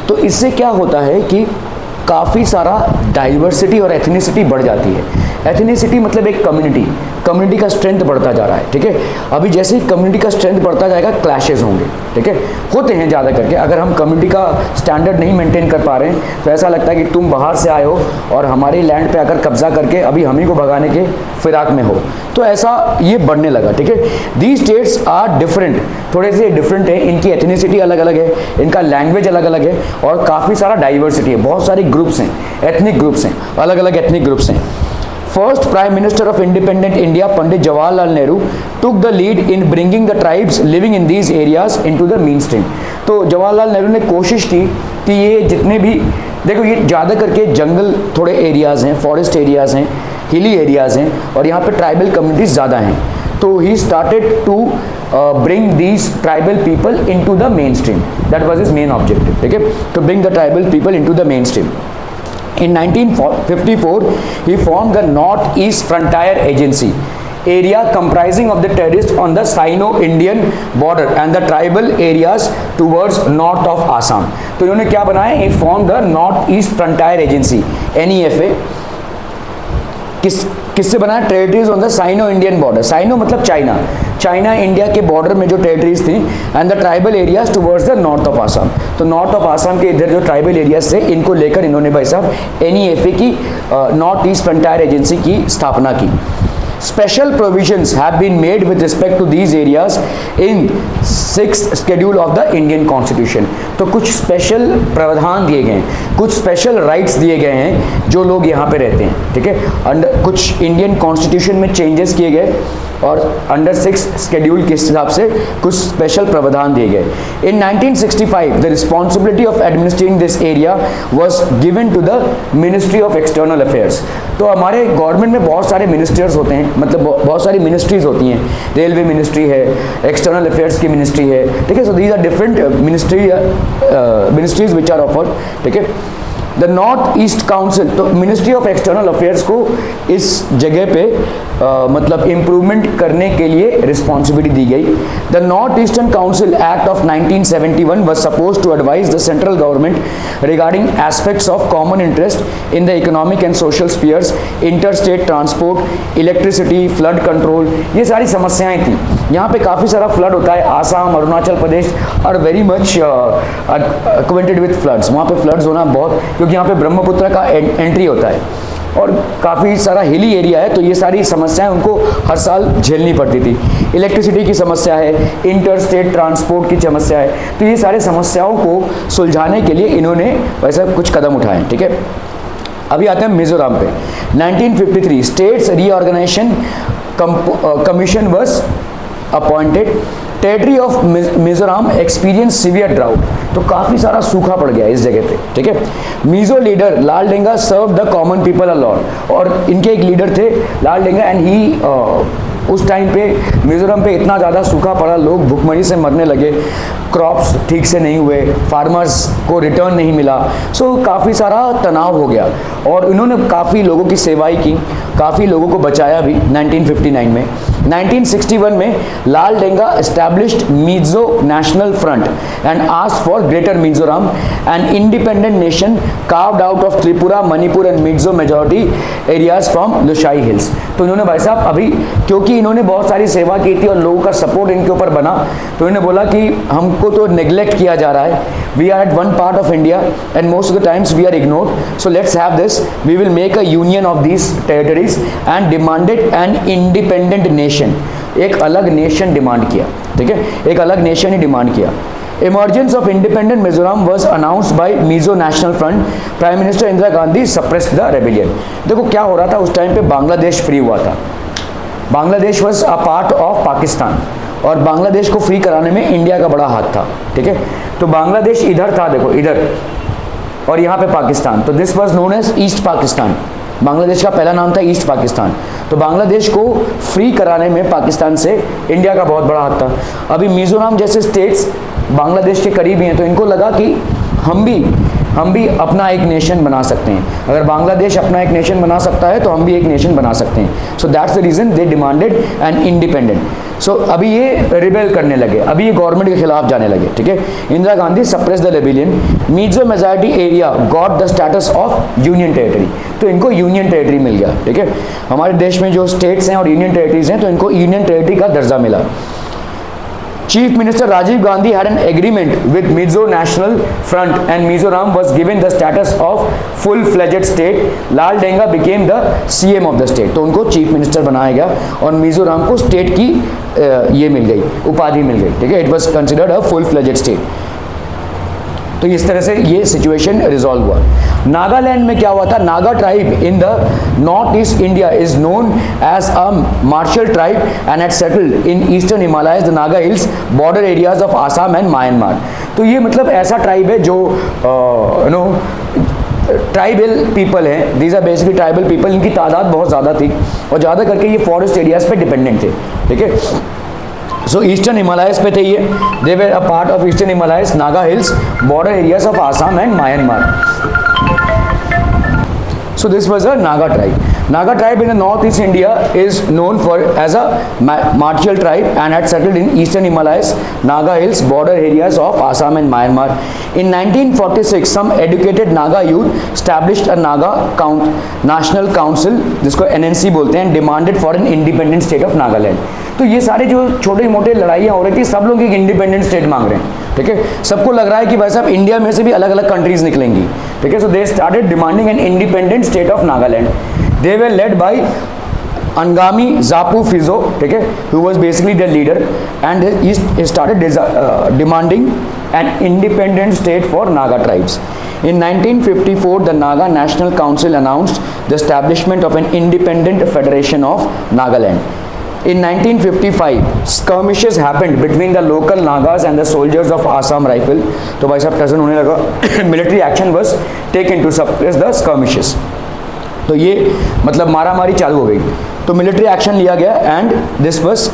तो इससे क्या होता है कि काफ़ी सारा डाइवर्सिटी और एथनिसिटी बढ़ जाती है। एथनिसिटी मतलब एक कम्युनिटी का स्ट्रेंथ बढ़ता जा रहा है, ठीक है। अभी जैसे ही कम्युनिटी का स्ट्रेंथ बढ़ता जाएगा क्लैशेस होंगे, ठीक है, होते हैं ज़्यादा करके। अगर हम कम्युनिटी का स्टैंडर्ड नहीं मेंटेन कर पा रहे हैं तो ऐसा लगता है कि तुम बाहर से आए हो और हमारे लैंड पे आकर कब्जा करके अभी हम ही को भगाने के फिराक में हो, तो ऐसा ये बढ़ने लगा, ठीक है। दीज स्टेट्स आर डिफरेंट, थोड़े से डिफरेंट है, इनकी एथनिसिटी अलग अलग है, इनका लैंग्वेज अलग अलग है और काफ़ी सारा डाइवर्सिटी है, बहुत सारे ग्रुप्स हैं, एथनिक ग्रुप्स हैं, अलग अलग एथनिक ग्रुप्स हैं। First Prime Minister of Independent India, Pandit Jawaharlal Nehru, took the lead in bringing the tribes living in these areas into the mainstream। तो जवाहरलाल नेहरू ने कोशिश की कि ये जितने भी, देखो ये ज़्यादा करके जंगल थोड़े एरियाज़ हैं, फॉरेस्ट एरियाज़ हैं, हिली एरियाज़ हैं और यहाँ पे ट्राइबल कम्युनिटीज़ ज़्यादा हैं। तो he started to bring these tribal people into the mainstream। That was his main objective, ठीक है, to bring the tribal people into the mainstream। In 1954, he formed the North-East Frontier Agency, area comprising of the territories on the Sino-Indian border and the tribal areas towards north of Assam। तो इन्होंने क्या बनाया, he formed the North-East Frontier Agency, NEFA। किससे बनाया, territories on the Sino Indian border. Sino मतलब China India के border में जो टेरिटरीज थी, and the tribal areas towards the north of Assam. तो नॉर्थ ऑफ आसाम के इधर जो ट्राइबल एरियाज थे, इनको लेकर इन्होंने भाई साहब NEFA की नॉर्थ ईस्ट फ्रंटियर एजेंसी की स्थापना की। Special provisions have been made with respect to these areas in 6th schedule of the Indian Constitution। तो कुछ स्पेशल प्रावधान दिए गए हैं, कुछ स्पेशल राइट्स दिए गए हैं जो लोग यहाँ पे रहते हैं, ठीक है। अंडर कुछ इंडियन कॉन्स्टिट्यूशन में चेंजेस किए गए और अंडर 6th शेड्यूल के हिसाब से कुछ स्पेशल प्रावधान दिए गए। In 1965 the responsibility of administrating this area was given to the ministry of external affairs. तो हमारे गवर्नमेंट में बहुत सारे मिनिस्टर्स होते हैं, मतलब बहुत सारी मिनिस्ट्रीज होती हैं, रेलवे मिनिस्ट्री है, एक्सटर्नल अफेयर्स की मिनिस्ट्री है, ठीक है। So these are different ministries which are offered, ठीक है। द नॉर्थ ईस्ट काउंसिल, तो मिनिस्ट्री ऑफ एक्सटर्नल अफेयर्स को इस जगह पे मतलब इम्प्रूवमेंट करने के लिए रिस्पॉन्सिबिलिटी दी गई। The north eastern council act of 1971 was supposed to advise the central government regarding aspects of common interest in the economic and social spheres, interstate transport, electricity, flood control। ये सारी समस्याएं थी। यहाँ पे काफ़ी सारा फ्लड होता है, Assam, Arunachal Pradesh are very much acquainted with floods। वहाँ पे फ्लड्स होना बहुत, क्योंकि यहाँ पे ब्रह्मपुत्र का एंट्री होता है और काफ़ी सारा हिली एरिया है, तो ये सारी समस्याएं उनको हर साल झेलनी पड़ती थी। इलेक्ट्रिसिटी की समस्या है, इंटर स्टेट ट्रांसपोर्ट की समस्या है, तो ये सारी समस्याओं को सुलझाने के लिए इन्होंने वैसा कुछ कदम उठाए, ठीक है। अभी आते हैं मिजोरम पे। 1953 states reorganisation commission was appointed. Territory of Mizoram experience severe drought, तो काफ़ी सारा सूखा पड़ गया इस जगह पे, ठीक है। Mizo leader Laldenga serve the common people a lot, और इनके एक लीडर थे लाल डेंगा, एंड ही उस टाइम पे मिजोरम पे इतना ज़्यादा सूखा पड़ा, लोग भुखमरी से मरने लगे, क्रॉप्स ठीक से नहीं हुए, फार्मर्स को रिटर्न नहीं मिला, सो काफ़ी सारा तनाव हो गया और इन्होंने काफ़ी लोगों की सेवाएं की, काफ़ी लोगों को बचाया भी 1959 में। 1961 में Laldenga established Mizo National Front and asked for Greater Mizoram an independent nation carved out of Tripura, Manipur and Mizo majority areas from Lushai Hills. तो इन्होंने भाई साहब अभी क्योंकि इन्होंने बहुत सारी सेवा की थी और लोगों का सपोर्ट इनके ऊपर बना, तो इन्होंने बोला कि हमको तो नेग्लेक्ट किया जा रहा है, we are at one part of India and most of the times we are ignored, so let's have this, we will make a union of these territories and demanded an independent nation. एक अलग nation demand किया, ठीक है, एक अलग nation ही demand किया। Emergence of independent Mizoram was announced by Mizo National Front. Prime Minister Indira Gandhi suppressed the rebellion. देखो क्या हो रहा था उस टाइम पे, बांग्लादेश फ्री हुआ था, Bangladesh was a part of Pakistan और बांग्लादेश को फ्री कराने में इंडिया का बड़ा हाथ था, ठीक है। तो बांग्लादेश इधर था, देखो इधर, और यहाँ पे पाकिस्तान, तो this was known as East Pakistan. Bangladesh का पहला नाम था ईस्ट पाकिस्तान। तो बांग्लादेश को फ्री कराने में पाकिस्तान से इंडिया का बहुत बड़ा हाथ था। अभी मिजोरम जैसे स्टेट्स बांग्लादेश के करीब ही हैं, तो इनको लगा कि हम भी अपना एक नेशन बना सकते हैं। अगर बांग्लादेश अपना एक नेशन बना सकता है तो हम भी एक नेशन बना सकते हैं। So that's the reason they demanded an independent. So अभी ये रिबेल करने लगे, अभी ये गवर्नमेंट के खिलाफ जाने लगे, ठीक है। Indira Gandhi suppress the rebellion, Mizo majority area got the status of union territory. तो इनको यूनियन टेरिटरी मिल गया, ठीक है। हमारे देश में जो स्टेट्स हैं और यूनियन टेरिटरीज हैं, तो इनको यूनियन टेरिटरी का दर्जा मिला। Chief Minister Rajiv Gandhi had an agreement with Mizo National Front and Mizoram was given the status of full-fledged state. Lal Denga became the CM of the state. तो उनको chief minister बनाया गया और मिजोरम को state की ये मिल गई, उपाधि मिल गई, ठीक है। It was considered a full-fledged state. तो इस तरह से ये सिचुएशन रिजॉल्व हुआ। नागालैंड में क्या हुआ था, Naga tribe in the north east India is known as a martial tribe and had settled in eastern Himalayas, the Naga hills, border areas of Assam and Myanmar. तो ये मतलब ऐसा ट्राइब है जो ट्राइबल पीपल हैं, these are basically tribal people, इनकी तादाद बहुत ज़्यादा थी और ज़्यादा करके ये फॉरेस्ट एरियाज पे डिपेंडेंट थे, ठीक है। सो ईस्टर्न हिमालयस पे थे ये, they were a part of eastern Himalayas, Naga hills, border areas of Assam and Myanmar. So this was a Naga tribe. Naga tribe in the northeast India is known for as a martial tribe and had settled in eastern Himalayas, Naga hills, border areas of Assam and Myanmar. In 1946, some educated Naga youth established a Naga National Council, जिसको NNC बोलते हैं, demanded for an independent state of Nagaland. तो ये सारे जो छोटे मोटे लड़ाइयाँ हो रही थी, सब लोग एक इंडिपेंडेंट स्टेट मांग रहे हैं, ठीक है। सबको लग रहा है कि भाई साहब इंडिया में से भी अलग अलग कंट्रीज निकलेंगी, ठीक है। So they started demanding an independent state of Nagaland. They were led by Angami Zapu Phizo, ठीक है, who was basically the leader, and he started demanding an independent state for Naga tribes. In 1954, the Naga National Council announced the establishment of an independent federation of Nagaland. In 1955, skirmishes happened between the local Nagas and the soldiers of Assam Rifle. तो भाई साहब turn होने लगा, military action was taken to suppress the skirmishes. तो ये मतलब मारामारी चालू हो गई, तो मिलिट्री एक्शन लिया गया एंड दिस वाज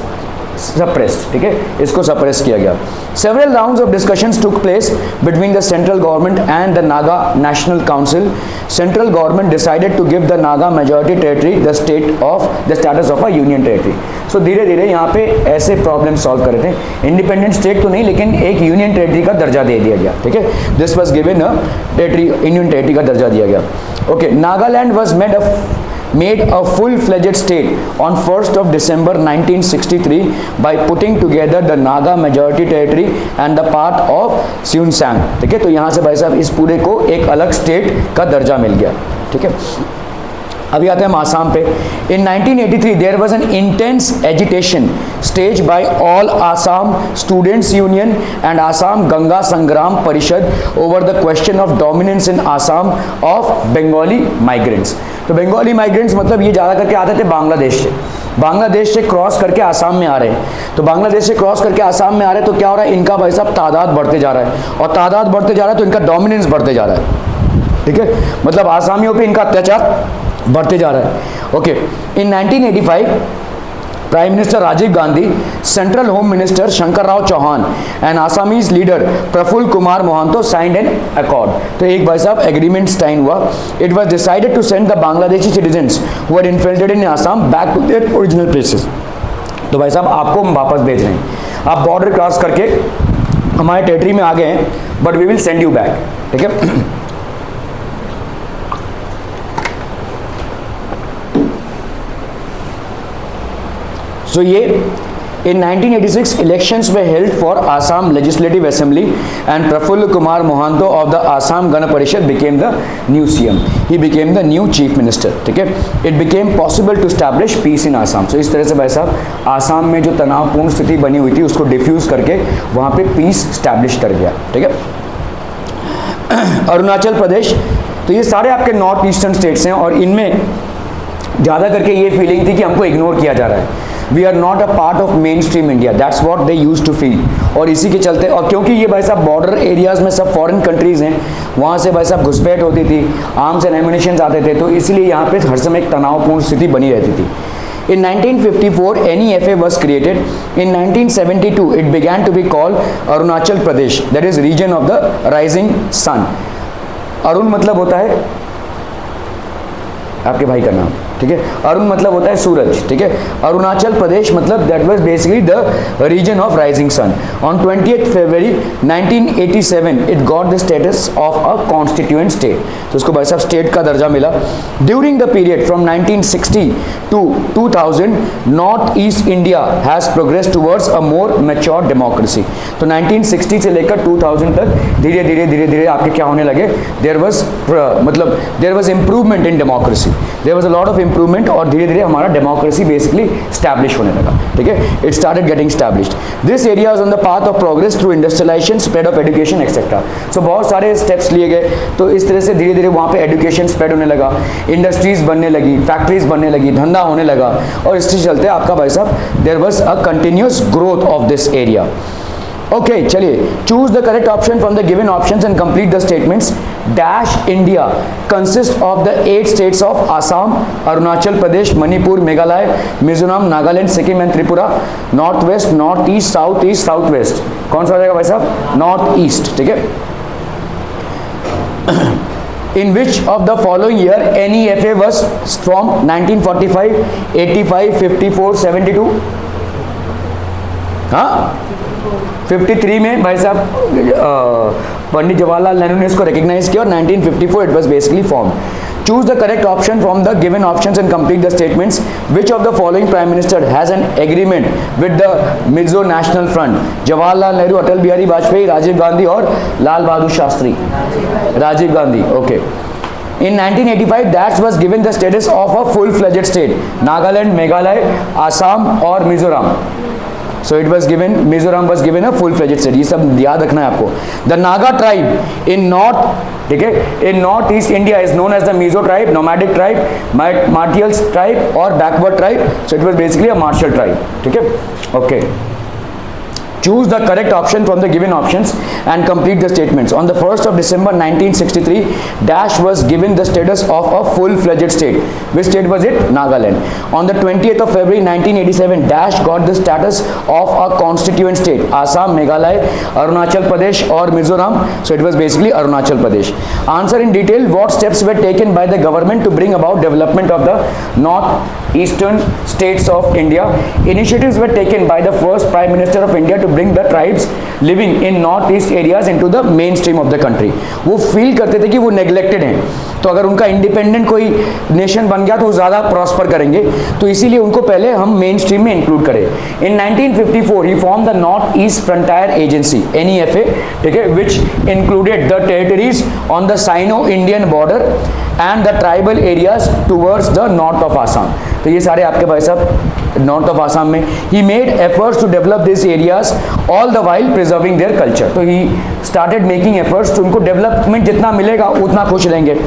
सप्रेस्ड, ठीक है, इसको सप्रेस किया गया। Several rounds of discussions took place between the central government and the Naga National Council. Central government decided to give the Naga majority territory the status of a union territory. So धीरे धीरे यहाँ पे ऐसे problem solve कर रहे थे, independent state तो नहीं लेकिन एक यूनियन टेरिटरी का दर्जा दे दिया गया, ठीक है। This was given a territory, union territory का दर्जा दिया गया। Okay, Nagaland was made a full-fledged state on 1st of December 1963 by putting together the Naga majority territory and the part of Seonsang, ठीक है। तो यहाँ से भाई साहब इस पूरे को एक अलग स्टेट का दर्जा मिल गया, ठीक है। अभी आते हैं हम आसाम पे। In 1983 there was an intense agitation staged by all Assam Students Union and Assam Ganga Sangram Parishad over the question of dominance in Assam of Bengali migrants. तो बंगाली माइग्रेंट्स मतलब ये ज़्यादा करके आते थे बांग्लादेश से क्रॉस करके आसाम में आ रहे हैं। तो बांग्लादेश से क्रॉस करके आसाम में आ रहे हैं, तो क्या हो रहा है, इनका भाई साहब तादाद बढ़ते जा रहा है और तादाद बढ़ते जा रहा है तो इनका डोमिनेंस बढ़ते जा रहा है, ठीक है। मतलब आसामियों पे इनका अत्याचार बढ़ते जा रहा है। Okay, in 1985 prime minister Rajiv Gandhi, central home minister Shankar Rao Chauhan and Assamese leader Prafulla Kumar Mahanta signed an accord. तो एक भाई साहब एग्रीमेंट साइन हुआ। It was decided to send the Bangladeshi citizens who had infiltrated in Assam back to their original places. तो भाई साहब आपको हम वापस भेज रहे हैं, आप बॉर्डर क्रॉस करके हमारे टेरिटरी में आ गए हैं, but we will send you back, ठीक है। सो ये in 1986 elections were held for Assam Legislative Assembly and Prafulla Kumar Mohanto of the Assam Gana Parishad became the new CM. He became the new chief minister, ठीक है। It became possible to establish peace in Assam. So इस तरह से भाई साहब आसाम में जो तनावपूर्ण स्थिति बनी हुई थी उसको डिफ्यूज करके वहाँ पे पीस स्टैब्लिश कर गया, ठीक है। अरुणाचल प्रदेश, तो ये सारे आपके नॉर्थ ईस्टर्न स्टेट्स हैं और इनमें ज़्यादा करके ये फीलिंग थी कि हमको इग्नोर किया जा रहा है, we are not a part of mainstream India, that's what they use to feel. और इसी के चलते, और क्योंकि ये भाई साहब बॉर्डर एरियाज में सब फॉरेन कंट्रीज हैं, वहाँ से भाई साहब घुसपैठ होती थी, आर्म्स एंड एम्युनिशंस आते थे, तो इसलिए यहाँ पे हर समय एक तनावपूर्ण स्थिति बनी रहती थी। In 1954, NEFA was created. In 1972, it began to be called Arunachal Pradesh, that is region of the rising sun. Arun मतलब होता है आपके भाई का नाम, ठीक है। अरुण मतलब होता है सूरज, ठीक है। अरुणाचल प्रदेश मतलब that was basically the region of rising sun. On 20 February 1987 it got the status of a constituent state, तो उसको भाई साहब स्टेट का दर्जा मिला। During the period from 1960 to 2000 north east India has progress towards a more mature democracy. तो 1960 से लेकर 2000 तक धीरे धीरे आपके क्या होने लगे, there was improvement in democracy, there was a lot of improvement और धीरे धीरे हमारा डेमोक्रेसी बेसिकली स्टैब्लिश होने लगा, ठीक है। It started getting established. This area is on the path of progress through industrialisation, spread of education etcetera. So बहुत सारे स्टेप्स लिए गए, तो इस तरह से धीरे धीरे वहाँ पे एजुकेशन स्प्रेड होने लगा, इंडस्ट्रीज बनने लगी, फैक्ट्रीज बनने लगी, धंधा होने लगा, और इसके चलते आपका भाई साहब there was a continuous growth of this area. Okay, चलिए, choose the correct option from the given options and complete the statements. Dash India consist of the 8 states of Assam, Arunachal Pradesh, Manipur, Meghalaya, Mizoram, Nagaland, Sikkim and Tripura. North west, north east, south west, कौन सा हो जाएगा भाई साहब? North east, ठीक है। In which of the following year NEFA was formed? 1945, 85, 54, 72? हाँ, 53 में भाई साहब पंडित जवाहरलाल नेहरू ने इसको रिकग्नाइज किया और 1954 it was basically form. Choose the correct option from the given options and complete the statements. Which of the following prime minister has an agreement with the Mizo National Front? Jawaharlal Nehru, Atal Bihari Vajpayee, Rajiv Gandhi और Lal Bahadur Shastri? Rajiv Gandhi, okay. In 1985, that was given the status of a full-fledged state. Nagaland, Meghalaya, Assam और Mizoram. So it was given, Mizoram was given a full-fledged state. ये सब याद रखना है आपको। The Naga tribe in north, ठीक है, in northeast India is known as the Mizo tribe, nomadic tribe, martial tribe और backward tribe. So it was basically a martial tribe, ठीक है, okay. Choose the correct option from the given options and complete the statements. On the 1st of December 1963, Dash was given the status of a full-fledged state. Which state was it? Nagaland. On the 20th of February 1987, Dash got the status of a constituent state. Assam, Meghalaya, Arunachal Pradesh or Mizoram. So it was basically Arunachal Pradesh. Answer in detail. What steps were taken by the government to bring about development of the north-eastern states of India? Initiatives were taken by the first Prime Minister of India to bring the tribes living in north east areas into the mainstream of the country. वो feel करते थे कि वो neglected हैं, तो अगर उनका independent कोई नेशन बन गया तो वो ज़्यादा प्रॉस्पर करेंगे, तो इसीलिए उनको पहले हम मेन स्ट्रीम में इंक्लूड करें। In 1954 he form the north East Frontier Agency NEFA, ठीक है, which included the territories on the Sino Indian border and the tribal areas towards the north of Assam. तो ये सारे आपके भाई साहब नॉर्थ ऑफ आसाम में। He made efforts to develop this areas all the while preserving their culture. तो he started making efforts, तो उनको डेवलपमेंट जितना मिलेगा उतना खुश रहेंगे।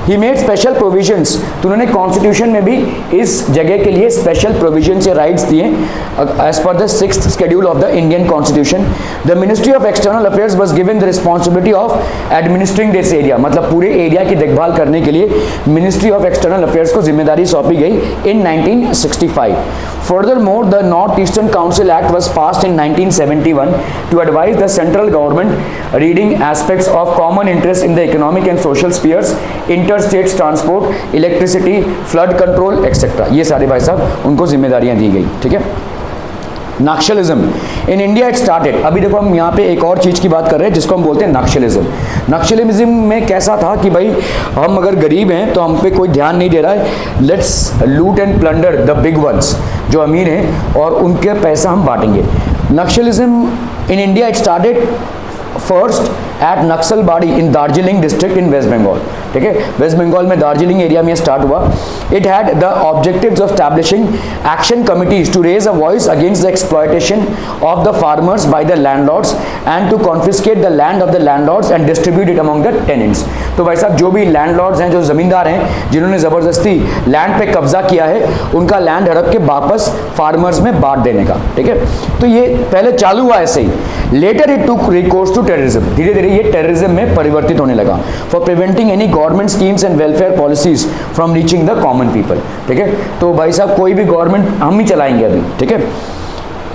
ही मेड स्पेशल प्रोविजंस, तो उन्होंने कॉन्स्टिट्यूशन में भी इस जगह के लिए स्पेशल प्रोविजंस या राइट्स दिए as per the 6th schedule of the Indian constitution. The ministry of external affairs was given the responsibility of administering this area, मतलब पूरे एरिया की देखभाल करने के लिए मिनिस्ट्री ऑफ एक्सटर्नल अफेयर्स को जिम्मेदारी सौंपी गई इन 1965। Furthermore, the North Eastern Council Act was passed in 1971 to advise the central government reading aspects of common interest in the economic and social spheres, interstate transport, electricity, flood control, etc. ये सारे भाई साहब उनको जिम्मेदारियां दी गई, ठीक है। Naxalism in India it started. अभी देखो हम यहाँ पे एक और चीज़ की बात कर रहे हैं जिसको हम बोलते हैं नक्सलिज्म। नक्सलिज्म में कैसा था कि भाई हम अगर गरीब हैं तो हम पे कोई ध्यान नहीं दे रहा है, let's loot and plunder the big ones, जो अमीर हैं, और उनके पैसा हम बांटेंगे। Naxalism in India it started first at Naxalbari in Darjeeling district in West Bengal. ठीक है, वेस्ट बंगाल में दार्जिलिंग एरिया में स्टार्ट हुआ। It had the objectives of establishing action committees to raise a voice against the exploitation of the farmers by the landlords and to confiscate the land of the landlords and distribute it among the tenants. तो भाई साहब जो भी landlords हैं, जो जमींदार हैं, जिन्होंने ज़बरदस्ती लैंड पे कब्जा किया है, उनका लैंड हड़प के वापस फार्मर्स में बांट देने का। ठीक है, तो ये पहले चालू हुआ ऐसे ही। Later it to recourse to terrorism, धीरे धीरे ये टेररिज्म में परिवर्तित होने लगा। For preventing any government schemes and welfare policies from reaching the common people. ठीक है, तो भाई साहब कोई भी गवर्नमेंट हम ही चलाएंगे अभी। ठीक है,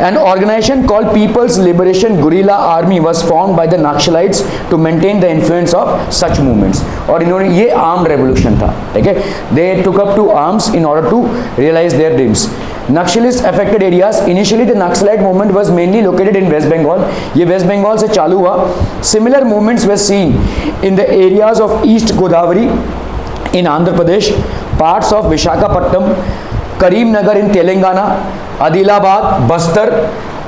An organization called People's Liberation Guerrilla Army was formed by the Naxalites to maintain the influence of such movements. और इन्होंने ये आर्म्ड रेवोल्यूशन था। ठीक है, they took up to arms in order to realize their dreams. Naxalist affected areas. Initially the Naxalite movement was mainly located in West Bengal. ये waste Bengal से चालू हुआ। Similar movements were seen in the areas of East Godavari in Andhra Pradesh, parts of Visakhapatnam, Karimnagar in Telangana, Adilabad, Bastar,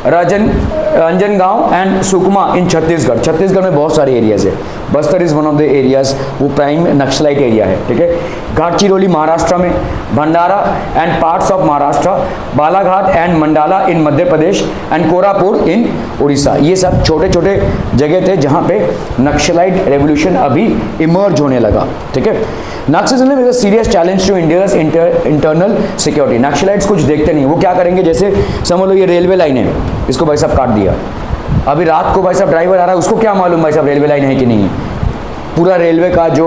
Ranjangaon and Sukma in Chhattisgarh. Chhattisgarh में बहुत सारे areas है। Bastar is one of the areas, वो prime Naxalite area है। ठीक है, गढ़चिरौली महाराष्ट्र में, Bhandara and parts of Maharashtra, Balaghat and Mandla in Madhya Pradesh and Koraput in Orissa. ये सब छोटे छोटे जगह थे जहाँ पे नक्सलाइट रेवोल्यूशन अभी इमर्ज होने लगा। ठीक है, Naxalism is a serious challenge to India's internal security. Naxalites कुछ देखते नहीं, वो क्या करेंगे, जैसे समझ लो ये रेलवे लाइन है, इसको भाई साहब काट दिया। अभी रात को भाई साहब ड्राइवर आ रहा है, उसको क्या मालूम भाई साहब रेलवे लाइन है कि नहीं है। पूरा रेलवे का जो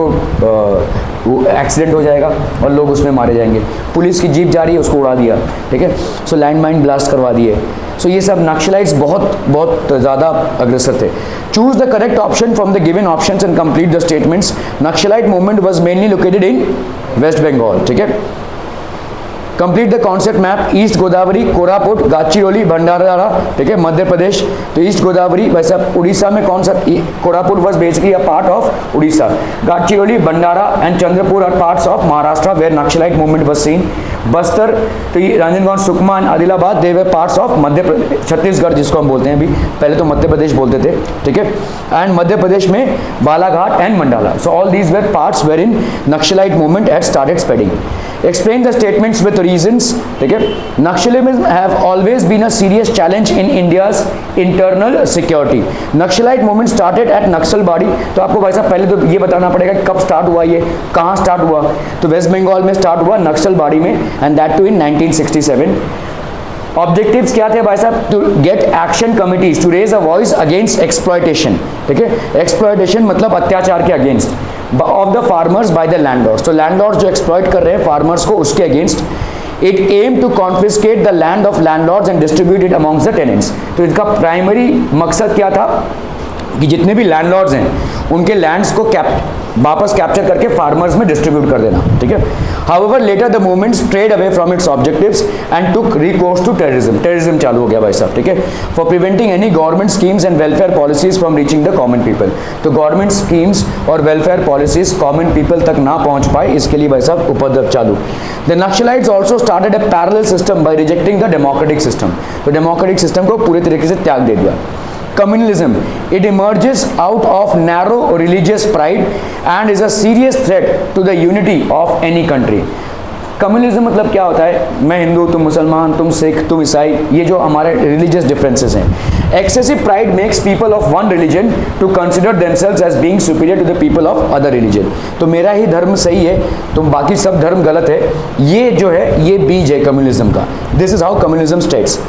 एक्सीडेंट हो जाएगा और लोग उसमें मारे जाएंगे। पुलिस की जीप जा रही है, उसको उड़ा दिया। ठीक है, सो लैंड माइन ब्लास्ट करवा दिए। सो ये सब नक्सलाइट्स बहुत ज़्यादा अग्रसर थे। Choose the correct option from the given options and complete the statements. Naxalite movement was mainly located in West Bengal. ठीक है, complete the concept map. East Godavari, Koraput, Gadchiroli, Bhandara. ठीक है, मध्य प्रदेश। तो ईस्ट गोदावरी वैसे उड़ीसा में कौन सा, Koraput was basically a part of Orissa. Gadchiroli, Bhandara and Chandrapur are parts of Maharashtra where Naxalite movement was seen. Bastar, तो ये Ranjangaon, Sukma and Adilabad, they were parts of Madhya Pradesh, Chhattisgarh जिसको हम बोलते हैं अभी, पहले तो मध्य प्रदेश बोलते थे। ठीक है, एंड मध्य प्रदेश में Balaghat and Mandla. So all these were parts were in Naxalite movement had started spreading. Explain the statements with reasons. ठीक है, Naxalism have always been a serious challenge in India's internal security. Naxalite movement started at Naxalbari. तो आपको भाई साहब पहले तो ये बताना पड़ेगा कब स्टार्ट हुआ, ये कहाँ स्टार्ट हुआ। तो वेस्ट बंगाल में स्टार्ट हुआ नक्सलबाड़ी में, and that too in 1967। Objectives क्या थे भाई साहब, to get action committees to raise a voice against exploitation. ठीक है, एक्सप्लॉयटेशन मतलब अत्याचार के against of the farmers by the landlords. तो लैंडलॉर्ड्स जो एक्सप्लॉयट कर रहे हैं फार्मर्स को, उसके against. It aim to confiscate the land of landlords and distribute it amongst the tenants. तो इसका प्राइमरी मकसद क्या था कि जितने भी लैंडलॉर्ड्स हैं उनके लैंड्स को वापस कैप्चर करके फार्मर्स में डिस्ट्रीब्यूट कर देना। ठीक है, however later the movement strayed away from its objectives and took recourse to terrorism. Terrorism चालू हो गया भाई साहब। ठीक है, for preventing any government schemes and welfare policies from reaching the common people. तो गवर्नमेंट स्कीम्स और वेलफेयर पॉलिसीज कॉमन पीपल तक ना पहुंच पाए, इसके लिए भाई साहब उपद्रव चालू। The Naxalites also started a parallel system by rejecting the democratic system. तो डेमोक्रेटिक सिस्टम को पूरे तरीके से त्याग दे दिया। Communalism, it emerges out of narrow religious pride and is a serious threat to the unity of any country. Communism मतलब क्या होता है, मैं हिंदू, तुम मुसलमान, तुम सिख, तुम ईसाई, ये जो हमारे रिलीजियस डिफरेंसेस हैं। Excessive pride makes people of one religion to consider themselves as being superior to the people of other religion. तो मेरा ही धर्म सही है, तुम बाकी सब धर्म गलत है, ये जो है ये बीज है कम्युनिज्म का। This is how communism states.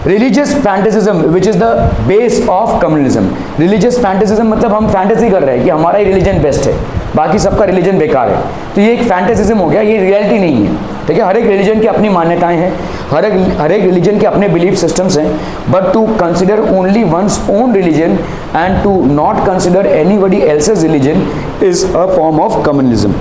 Religious fantasism which is the base of communism. Religious fantasism मतलब हम फैंटेसी कर रहे हैं कि हमारा ही रिलीजन बेस्ट है, बाकी सबका रिलीजन बेकार है। तो ये एक फैंटेसिज्म हो गया, ये रियलिटी नहीं है। ठीक है, हर एक रिलीजन की अपनी मान्यताएं हैं, हर एक रिलीजन के अपने बिलीफ सिस्टम्स हैं, but to consider only one's own religion and to not consider anybody else's religion is a form of communism.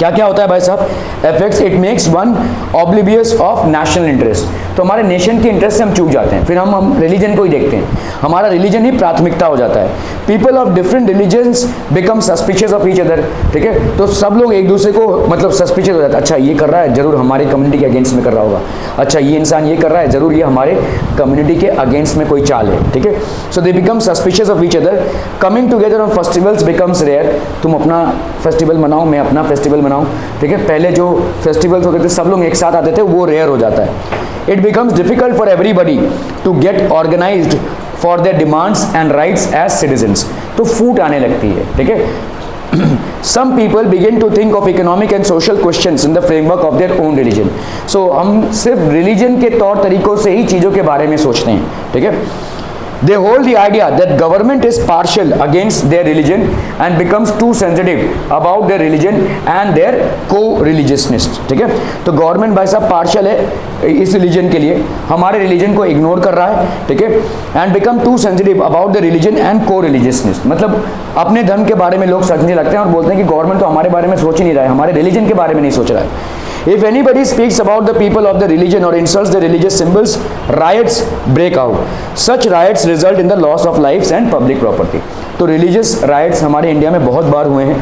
क्या क्या होता है भाई साहब effects, it makes one oblivious of national interest, तो हमारे नेशन के इंटरेस्ट से हम चूक जाते हैं, फिर हम रिलीजन को ही देखते हैं, हमारा रिलीजन ही प्राथमिकता हो जाता है। People of different religions become suspicious of each other, ठीक है, तो सब लोग एक दूसरे को मतलब सस्पिशियस हो जाता है, अच्छा ये कर रहा है जरूर हमारे कम्युनिटी के अगेंस्ट में कर रहा होगा, अच्छा ये इंसान ये कर रहा है जरूर ये हमारे कम्युनिटी के अगेंस्ट में कोई चाल है, ठीक है, so they become suspicious of each other, coming together on festivals becomes rare, तुम अपना फेस्टिवल मनाओ मैं अपना फेस्टिवल मनाऊं, ठीक है, पहले जो फेस्टिवल्स होते थे सब लोग एक साथ आते थे वो रेयर हो जाता है। It becomes difficult for everybody to get organized for their demands and rights as citizens, तो फूट आने लगती है, ठीक है। Some people begin to think of economic and social questions in the framework of their own religion, so हम सिर्फ religion के तौर तरीकों से ही चीज़ों के बारे में सोचते हैं, ठीक है। They hold the idea that government is partial against their religion and becomes too sensitive about their religion and their co-religiousness, ठीक है, तो गवर्नमेंट भाई साहब पार्शियल है इस रिलीजन के लिए, हमारे रिलीजन को इग्नोर कर रहा है, ठीक है, and become too sensitive about the religion and को रिलीजियसनेस, मतलब अपने धर्म के बारे में लोग सोचने लगते हैं और बोलते हैं कि गवर्नमेंट तो हमारे बारे में सोच ही नहीं रहा है, हमारे रिलीजन के बारे में नहीं सोच रहा है। If anybody speaks about the people of the religion or insults the religious symbols, riots break out. Such riots result in the loss of lives and public property. तो religious riots हमारे India में बहुत बार हुए हैं,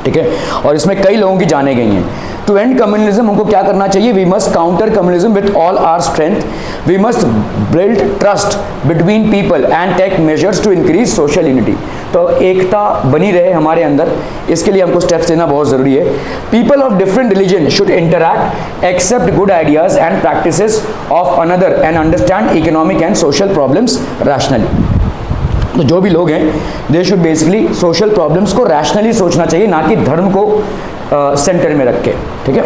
ठीक है, और इसमें कई लोगों की जानें गई हैं। टू एंड कम्युनलिज्म हमको क्या करना चाहिए, we must counter communalism with all our strength, we must build trust between people and take measures to increase social unity, तो एकता बनी रहे हमारे अंदर, इसके लिए हमको स्टेप्स लेना बहुत ज़रूरी है। People of different religion should interact, accept good ideas and practices of another and understand economic and social problems rationally, तो जो भी लोग हैं they should basically social problems को रैशनली सोचना चाहिए, ना कि धर्म को सेंटर में रख के, ठीक है।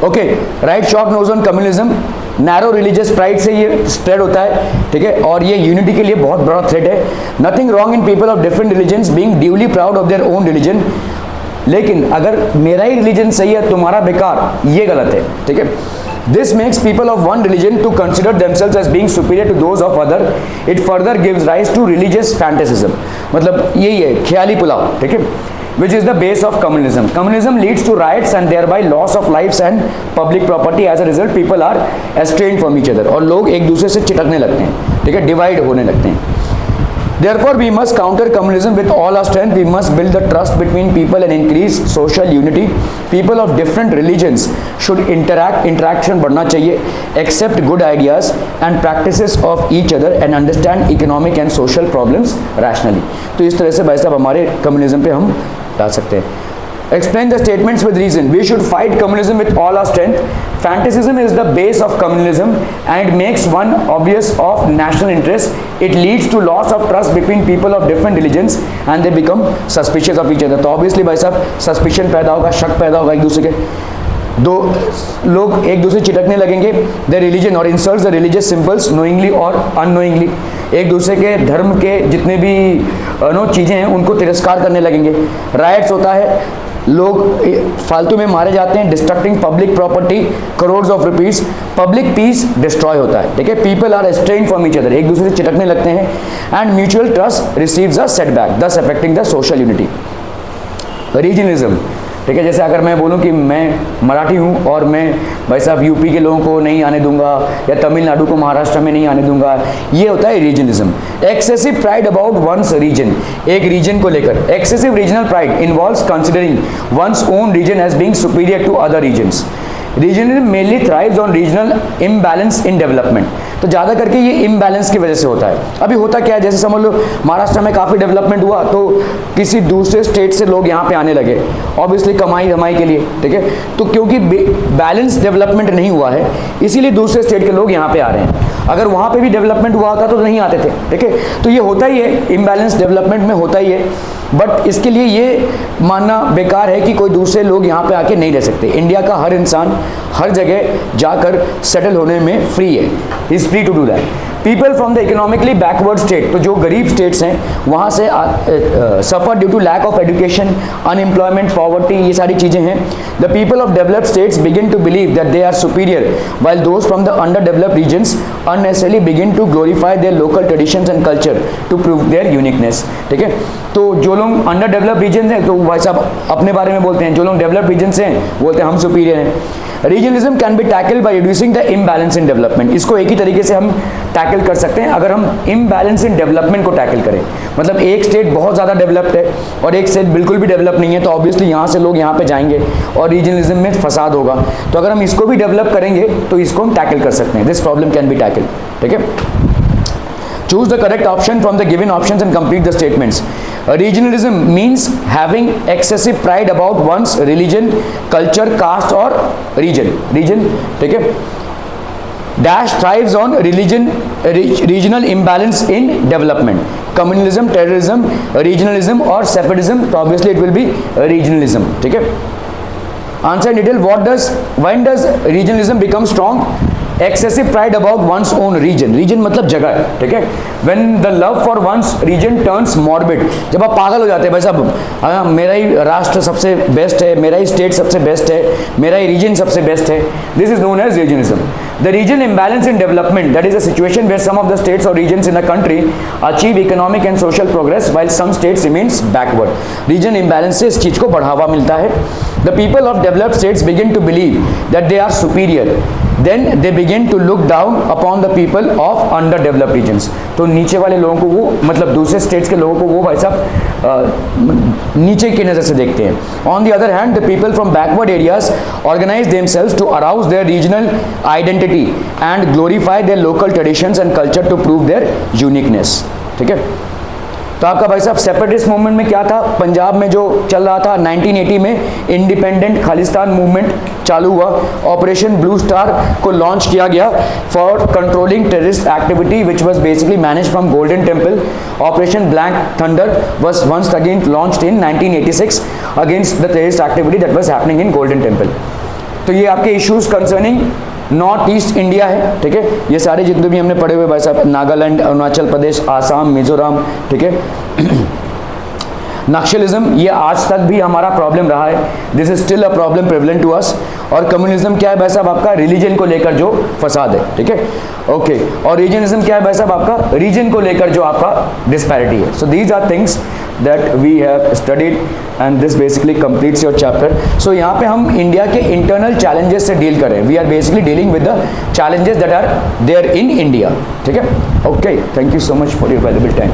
Okay, write short notes on communalism, narrow religious pride से ये स्प्रेड होता है, ठीक है, और ये यूनिटी के लिए बहुत बड़ा थ्रेट है। Nothing wrong in people of different religions being duly proud of their own religion, लेकिन अगर मेरा ही रिलीजन सही है तुम्हारा बेकार, ये गलत है, ठीक है। This makes people of one religion to consider themselves as being superior to those of other. It further gives rise to religious fanaticism. मतलब यही है ख्याली पुलाव, ठीक है, which is the base of communism. Communism leads to riots and thereby loss of lives and public property. As a result, people are estranged from each other. और लोग एक दूसरे से चिटकने लगते हैं, ठीक है, डिवाइड होने लगते हैं। Therefore, we must counter communism with all our strength. We must build the trust between people and increase social unity. People of different religions should interaction बढ़ना चाहिए, accept good ideas and practices of each other and understand economic and social problems rationally. तो इस तरह से भाई साहब हमारे communism पे हम ला सकते हैं। Explain the statements with reason. We should fight communism with all our strength. Fanaticism is the base of communism and it makes one obvious of national interest. It leads to loss of trust between people of different religions and they become suspicious of each other. तो obviously भाई साहब suspicion पैदा होगा, शक पैदा होगा एक दूसरे के, दो लोग एक दूसरे चिटकने लगेंगे, their religion or insults the religious symbols knowingly or unknowingly, एक दूसरे के धर्म के जितने भी चीज़ें हैं उनको तिरस्कार करने लगेंगे। राइट्स होता है, लोग फालतू में मारे जाते हैं, destructing public property crores of rupees, public peace destroy होता है, ठीक है, people are estranged from each other, एक दूसरे से चिटकने लगते हैं, and mutual trust receives a setback thus affecting the social unity. Regionalism, ठीक है, जैसे अगर मैं बोलूं कि मैं मराठी हूं और मैं भाई साहब यूपी के लोगों को नहीं आने दूंगा या तमिलनाडु को महाराष्ट्र में नहीं आने दूंगा, ये होता है regionalism. Excessive pride about one's region, एक रीजन को लेकर, excessive regional pride involves considering one's own region as being superior to other regions. Regionalism mainly thrives on regional imbalance in development, तो ज़्यादा करके ये इम्बैलेंस की वजह से होता है। अभी होता क्या है, जैसे समझ लो महाराष्ट्र में काफ़ी डेवलपमेंट हुआ तो किसी दूसरे स्टेट से लोग यहाँ पे आने लगे, ऑब्वियसली कमाई धमाई के लिए, ठीक है, तो क्योंकि बैलेंस डेवलपमेंट नहीं हुआ है इसीलिए दूसरे स्टेट के लोग यहाँ पे आ रहे हैं। अगर वहाँ पे भी डेवलपमेंट हुआ होता तो नहीं आते थे, ठीक है, तो ये होता ही है, इम्बैलेंस डेवलपमेंट में होता ही है, बट इसके लिए ये मानना बेकार है कि कोई दूसरे लोग यहाँ पे आके नहीं रह सकते। इंडिया का हर इंसान हर जगह जाकर सेटल होने में फ्री है, is free to do that. People from the economically backward state, तो जो गरीब स्टेट्स हैं वहाँ से suffer due to lack of education, unemployment, poverty, ये सारी चीज़ें हैं. The people of developed states begin to believe that they are superior, while those from the underdeveloped regions unnecessarily begin to glorify their local traditions and culture to prove their uniqueness. ठीक है, तो जो लोग under develop reason हैं तो भाई साहब अपने बारे में बोलते हैं, जो लोग डेवलप रीजन से हैं बोलते हैं हम सुपीरियर हैं. Regionalism can be tackle by reducing the imbalance in development. इसको एक ही तरीके से हम टैकल कर सकते हैं अगर हम इम्बैलेंस इन डेवलपमेंट को टैकल करें. मतलब एक स्टेट बहुत ज़्यादा डेवलप्ड है और एक स्टेट बिल्कुल भी डेवलप नहीं है, तो ऑब्वियसली यहाँ से लोग यहाँ पे जाएंगे और रीजनलिज्म में फसाद होगा. तो अगर हम इसको भी डेवलप करेंगे तो इसको हम टैकल कर सकते हैं. This problem can be tackle. ठीक है, choose the correct option from the given options and complete the statements. Regionalism means having excessive pride about one's religion, culture, caste or region. ठीक है. Dash thrives on regional imbalance in development. Communalism, terrorism, regionalism or separatism. So obviously it will be regionalism. ठीक है. Answer in detail. When does regionalism become strong? Excessive pride about one's own region. Region मतलब जगह. ठीक है. When the love for one's region turns morbid. जब आप पागल हो जाते हैं भाई साहब, मेरा ही राष्ट्र सबसे बेस्ट है, मेरा ही स्टेट सबसे बेस्ट है, मेरा ही रीजन सबसे बेस्ट है. This is known as regionalism. The region imbalance in development, that is a situation where some of the states or regions in a country achieve economic and social progress while some states remains backward. Region imbalance से इस चीज़ को बढ़ावा मिलता है. The people of developed states begin to believe that they are superior. Then they begin to look down upon the people of underdeveloped regions. तो नीचे वाले लोगों को वो, मतलब दूसरे स्टेट्स के लोगों को वो भाई साहब नीचे की नज़र से देखते हैं. On the other hand, the people from backward areas organize themselves to arouse their regional identity and glorify their local traditions and culture to prove their uniqueness. ठीक है. तो आपका भाई साहब सेपरेटिस्ट मूवमेंट में क्या था, पंजाब में जो चल रहा था 1980 में इंडिपेंडेंट खालिस्तान मूवमेंट चालू हुआ. ऑपरेशन ब्लू स्टार को लॉन्च किया गया for controlling terrorist activity which was basically manage from Golden Temple. Operation Black Thunder was once again launched in 1986 against the terrorist activity that was happening in Golden Temple. तो ये आपके issues concerning north east India है. ठीक है, ये सारे जितने भी हमने पढ़े हुए भाई साहब, नागालैंड, अरुणाचल प्रदेश, आसाम, मिजोरम. ठीक है. नक्सलिज्म ये आज तक भी हमारा प्रॉब्लम रहा है. This is still a problem prevalent to us. और कम्युनिज्म क्या है भाई साहब, आपका रिलीजन को लेकर जो फसाद है. ठीक है, ओके. और रीजनिज्म क्या है भाई साहब, आपका रीजन को लेकर जो आपका डिस्पैरिटी है. So these are things that we have studied and this basically completes your chapter. So यहाँ पे हम इंडिया के इंटरनल चैलेंजेस से डील करें. We are basically dealing with the challenges that are there in India. ठीक है, okay. Thank you so much for your valuable time.